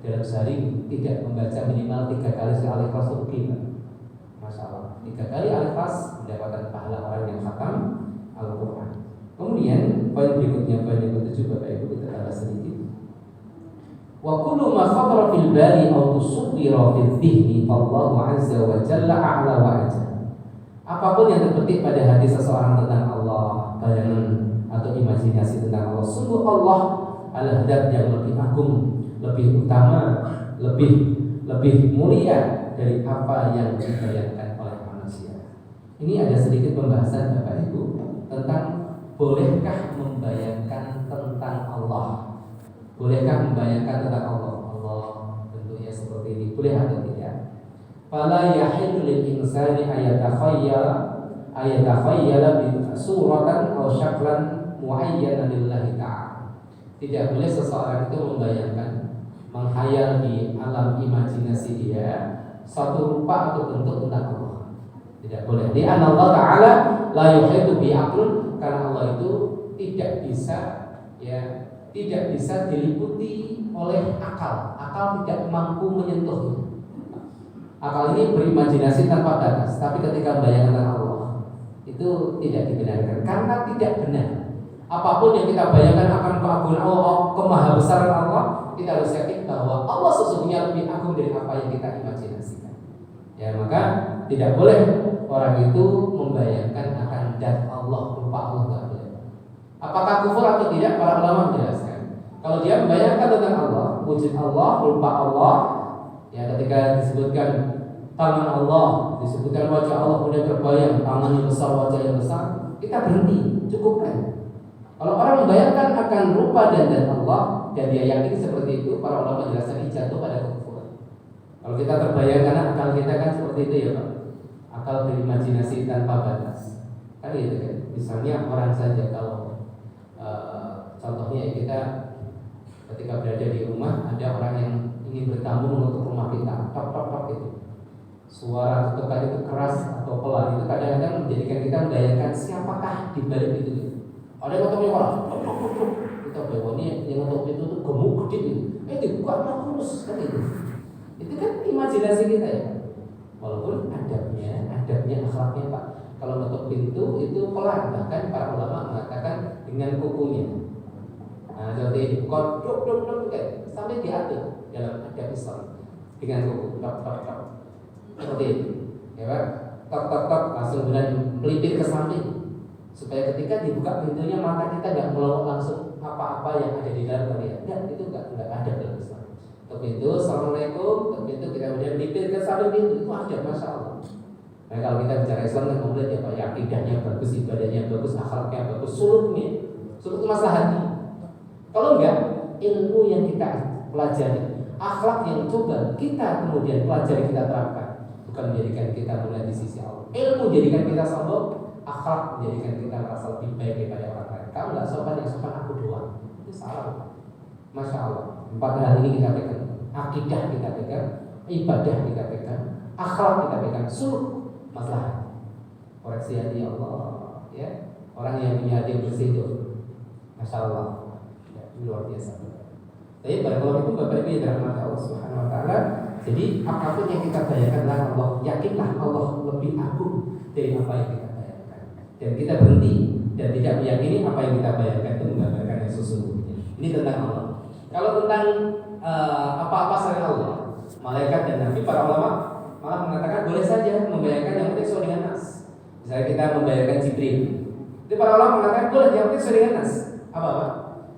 dalam sehari tidak membaca minimal 3 kali surah Al-Ikhlas, itu rugi, Masya Allah. 3 kali Al-Ikhlas mendapatkan pahala orang yang khatam Al-Quran. Kemudian poin berikutnya, poin yang ke-7 Bapak Ibu, kita tambah sedikit. Wa kullu ma khatara fil bali aw tusawwira fil dhihni fallahu azza wa jalla a'la wa ajalla. Apapun yang terbetik pada hati seseorang tentang Allah, bayangan atau imajinasi tentang Allah, sungguh Allah adalah zat yang lebih agung, lebih utama, lebih mulia dari apa yang dibayangkan oleh manusia. Ini ada sedikit pembahasan Bapak Ibu tentang bolehkah membayangkan tentang Allah. Bolehkah membayangkan tentang Allah? Allah bentuknya seperti ini, boleh atau tidak? Fala yahillu lil insani ayatakhayyala bi suratan aw syaklan muayyanan lillahi ta'ala. Tidak boleh seseorang itu membayangkan, menghayal di alam imajinasi dia satu rupa atau bentuk tentang Allah. Tidak boleh. Di Allah Ta'ala la yuhitu bi aqlun, karena Allah itu tidak bisa diliputi oleh akal. Akal tidak mampu menyentuhnya. Akal ini berimajinasi tanpa batas, tapi ketika membayangkan tentang Allah itu tidak dibenarkan karena tidak benar. Apapun yang kita bayangkan akan keagungan Allah, kemahabesaran Allah, kita harus yakin bahwa Allah sesungguhnya lebih agung dari apa yang kita imajinasikan. Ya, maka tidak boleh orang itu membayangkan akan zat Allah, rupa Allah, tidak boleh. Apakah kufur atau tidak? Para ulama menjelaskan. Kalau dia membayangkan tentang Allah, wujud Allah, rupa Allah, ya ketika disebutkan tangan Allah, disebutkan wajah Allah, kemudian terbayang tangan yang besar, wajah yang besar, kita berhenti, cukupkan. Kalau orang membayangkan akan rupa dan Allah dan dia yakin seperti itu, para ulama menjelaskan ini jatuh pada kekufuran. Kalau kita terbayangkan akal kita kan seperti itu ya Pak, akal berimajinasi tanpa batas, kan gitu kan. Misalnya orang saja kalau contohnya kita ketika berada di rumah ada orang yang ingin bertamu untuk rumah kita, tok tok tok gitu. Suara ketukan itu keras atau pelan itu kadang-kadang menjadikan kita membayangkan siapakah di balik itu. Ada yang ngotongnya keras, tok tok tok tok. Kita bayangin yang ngotok itu tuh gemuk gede gitu. Dibuka terus kan itu. Itu kan imajinasi kita ya. Walaupun adabnya akhlaknya Pak. Kalau nutup pintu itu pelan, bahkan para ulama mengatakan dengan kukunya. Nah, jadi kodok sampai diatur dalam adab Islam dengan kuku tok tok tok seperti itu, ya Pak. Tok tok tok langsung dengan melipir ke samping supaya ketika dibuka pintunya mata kita nggak melongo langsung apa-apa yang ada di dalam kalian. Itu nggak ada dalam Islam. Ke pintu, assalamualaikum, ke pintu kita kemudian melipir ke samping pintu itu ada, masya Allah. Nah kalau kita bicara Islam kan kemudian ya Pak, akidahnya bagus, ibadahnya bagus, akhlaknya bagus, suluknya maslahatnya. Kalau enggak, ilmu yang kita pelajari, akhlak yang coba kita kemudian pelajari, kita terapkan, bukan menjadikan kita mulia di sisi Allah. Ilmu menjadikan kita sombong, akhlak menjadikan kita merasa lebih baik daripada orang lain. Kamu nggak sopan, yang sopan aku doang. Itu salah. Masya Allah. 4 hal ini kita pegang. Akidah kita pegang, ibadah kita pegang, akhlak kita pegang, suluk, masalah. Koreksi hati Allah, ya. Orang yang punya hati yang bersih itu, masya Allah. Luar biasa. Tapi barakallahu fikum Bapak Ibu yang dirahmati Allah Subhanahu wa taala. Jadi apapun yang kita bayangkan tentang Allah, yakinlah Allah lebih agung dari apa yang kita bayangkan. Dan kita berhenti dan tidak meyakini apa yang kita bayangkan itu menggambarkan yang sesungguhnya. Ini tentang Allah. Kalau tentang apa-apa selain Allah, malaikat dan nabi, para ulama malah mengatakan boleh saja membayangkan yang penting sesuai dengan nas. Misalnya kita membayangkan Jibril, itu para ulama mengatakan boleh yang penting sesuai dengan nas. Apa?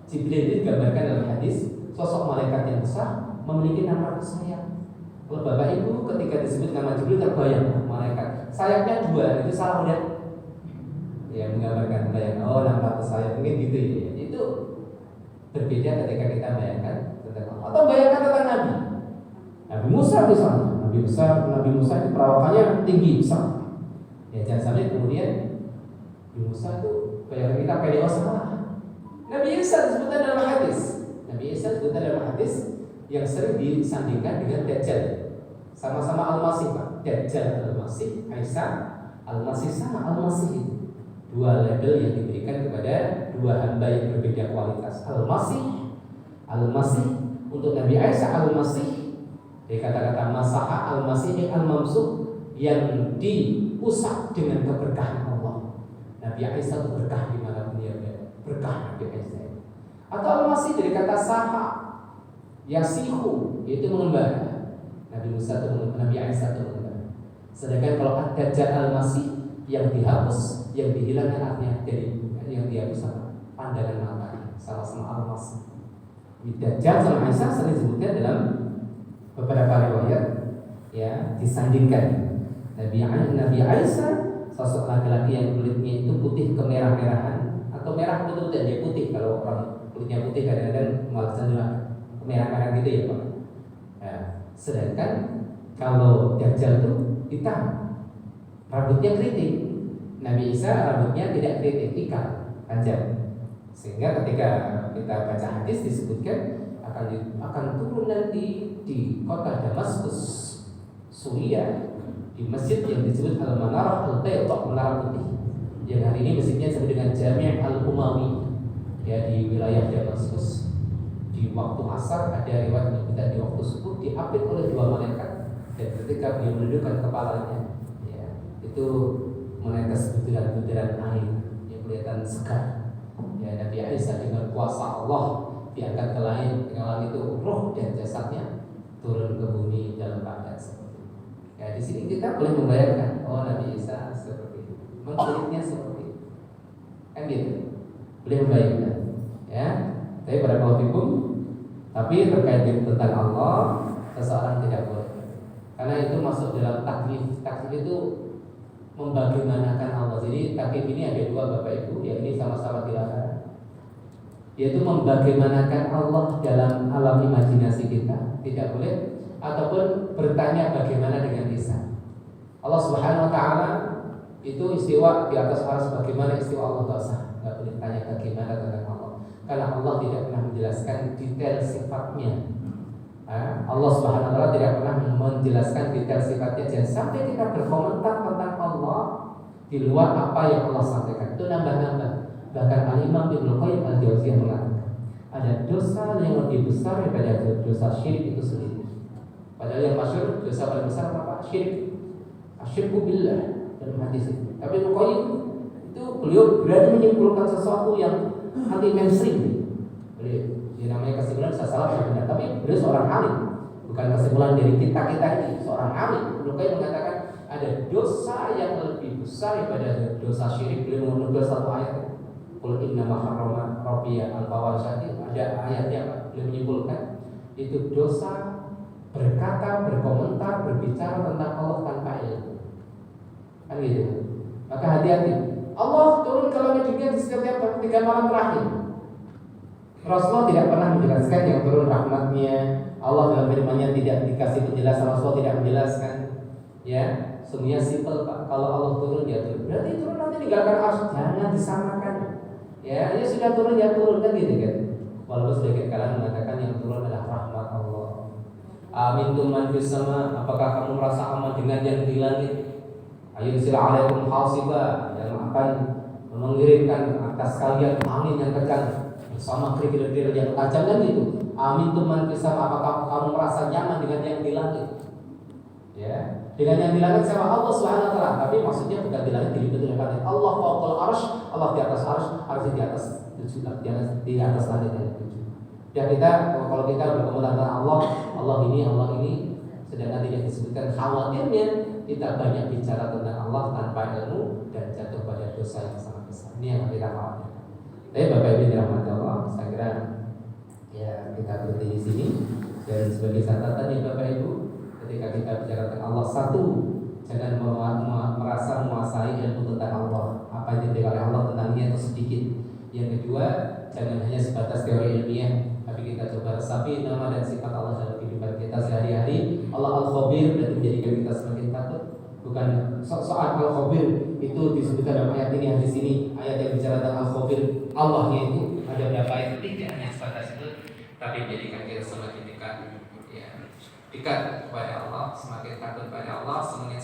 Jibril itu digambarkan dalam hadis sosok malaikat yang besar memiliki 600 sayap. Kalau Bapak Ibu ketika disebut nama Jibril terbayang malaikat sayapnya 2, itu salah udah. Ya menggambarkan bayang 600 sayap mungkin gitu ya. Itu berbeda ketika kita bayangkan tentang Allah. Atau bayangkan tentang Nabi Musa misalnya. Nabi Musa itu perawakannya tinggi besar. Ya jangan sampai kemudian Nabi Musa itu bayangan kita PDO salah. Nabi Isa disebutkan dalam hadis. Nabi Isa disebutkan dalam hadis yang sering disandingkan dengan Dajjal. Sama-sama Al-Masih Pak. Dajjal Al-Masih, Isa Al-Masih sama Al-Masih. 2 label yang diberikan kepada 2 hamba yang berbeda kualitas. Al-Masih untuk Nabi Isa Al-Masih dari kata-kata masaha, Al-Masih Al-Mamsuh yang diusap dengan keberkahan Allah. Nabi Isa itu berkah di mana pun dia berkah Nabi Isa. Atau Al-Masih dari kata saha, yasihu, yaitu mengembara. Nabi Musa itu Nabi Isa itu mengembara. Sedangkan kalau Ad-Dajjal Al-Masih yang dihapus, yang dihilangkan artinya dari yang dihapus pandangan mata, sama-sama Al-Masih. Dajjal sama Isa sering disebutkan dalam beberapa riwayat, ya disandingkan. Nabi Isa sosok laki-laki yang kulitnya itu putih kemerah-merahan atau merah betul-betul dia putih. Kalau orang kulitnya putih kadang-kadang malah cenderung kemerah-merahan gitu ya Pak. Nah, sedangkan kalau Dajjal itu hitam, rambutnya keriting. Nabi Isa rambutnya tidak keriting, ikal, panjang. Sehingga ketika kita baca hadis disebutkan akan turun nanti di kota Damaskus, Suriah, di masjid yang disebut Al-Manarah Al-Baydah, Menara Putih, yang hari ini masjidnya disebut dengan Jami' Al-Umawi, ya di wilayah Damaskus. Di waktu asar ada riwayat menyebutkan di waktu subuh diapit oleh 2 malaikat, dan ketika beliau menundukkan kepalanya, ya, itu menetes butiran-butiran air yang kelihatan segar. Ya, Nabi Isa dengan kuasa Allah diangkat ke langit, dengan langit itu roh dan jasadnya turun ke bumi dalam keadaan seperti itu. Ya, di sini kita boleh membayangkan, oh Nabi Isa seperti itu, kulitnya seperti itu, kan gitu. boleh membayangkan, ya. Tapi pada hukum, tapi terkait tentang Allah, seseorang tidak boleh, karena itu masuk dalam taklif. Taklif itu membagaimanakan Allah. Jadi taklif ini ada dua Bapak Ibu, yang ini sama-sama dilarang, yaitu membagaimanakan Allah dalam alam imajinasi kita, tidak boleh, ataupun bertanya bagaimana dengan lisan. Allah Subhanahu wa taala itu istiwa di atas arsy, bagaimana istiwa Allah tak sah, enggak boleh tanya bagaimana tentang Allah, karena Allah tidak pernah menjelaskan detail sifatnya. Allah Subhanahu wa taala tidak pernah menjelaskan detail sifatnya. Jangan sampai kita berkomentar tentang Allah di luar apa yang Allah sampaikan, itu nambah-nambah. Bahkan Al-Imam Ibnu Qayyim Al-Jauziyah mengatakan ada dosa yang lebih besar daripada dosa syirik itu sendiri. Padahal yang masyhur dosa paling besar apa? Syirik. Asyirku billah dalam hadis itu. Tapi Ibnu Qayyim itu beliau berani menyimpulkan sesuatu yang anti mainstream. Beliau namanya kesimpulan saya salah saya benar, tapi beliau seorang alim, bukan kesimpulan dari kita ini, seorang alim. Ibnu Qayyim mengatakan ada dosa yang lebih besar daripada dosa syirik. Beliau menukil satu ayat, qul innama harrama rabbiya al-fawahisha, ada ayatnya Pak. Beliau menyimpulkan itu dosa berkata, berkomentar, berbicara tentang Allah tanpa ilmu. Kan gitu. Maka hati-hati. Allah turun ke langit dunia di setiap 3 malam terakhir. Rasulullah tidak pernah menjelaskan yang turun rahmatnya. Allah dalam firman-Nya tidak dikasih penjelasan, Rasulullah tidak menjelaskan. Ya, semuanya simpel Pak. Kalau Allah turun dia turun. Berarti turun nanti tinggalkan arsy, jangan disamakan. Ya, dia sudah turun ya turun kan gitu kan. Walaupun sebagian kalangan mengatakan yang turun adalah rahmat Allah. Amin man fis sama, apakah kamu merasa aman dengan yang di langit? Ayo sila alaikum hasiba, yang akan mengirimkan atas kalian angin yang kencang bersama kerikil-kerikil yang tajam kan gitu. Amin man fis sama, apakah kamu merasa nyaman dengan yang di langit? Ya, dengan yang di langit sama Allah Subhanahu wa taala, tapi maksudnya bukan di langit diliputi oleh langit. Allah fawqal arsy, Allah di atas arsy di atas 7 langit, di atas langit yang 7. Ya kita, kalau kita berkomentar tentang Allah ini, sedangkan tidak disebutkan, khawatirnya kita banyak bicara tentang Allah tanpa ilmu dan jatuh pada dosa yang sangat besar. Ini yang kita khawatirkan. Tapi Bapak Ibu dirahmati Allah, saya kira ya kita berhenti di sini. Dan sebagai catatan ya Bapak Ibu, ketika kita bicara tentang Allah, satu, jangan merasa menguasai ilmu tentang Allah. Apa yang diberikan oleh Allah tentangnya itu sedikit. Yang kedua, jangan hanya sebatas teori ilmiah, tapi kita coba resapi nama dan sifat Allah dalam kehidupan kita sehari-hari. Allah Al-Khabir, dan menjadikan kita semakin takut. Bukan soal Al-Khabir itu disebutkan dalam ayat ini, hadis ini, ayat yang bicara tentang Al-Khabir, Allahnya itu ada berapa ayat, tidak hanya sebatas itu, tapi menjadikan kita semakin dekat, ya, dekat kepada Allah, semakin takut pada Allah, semakin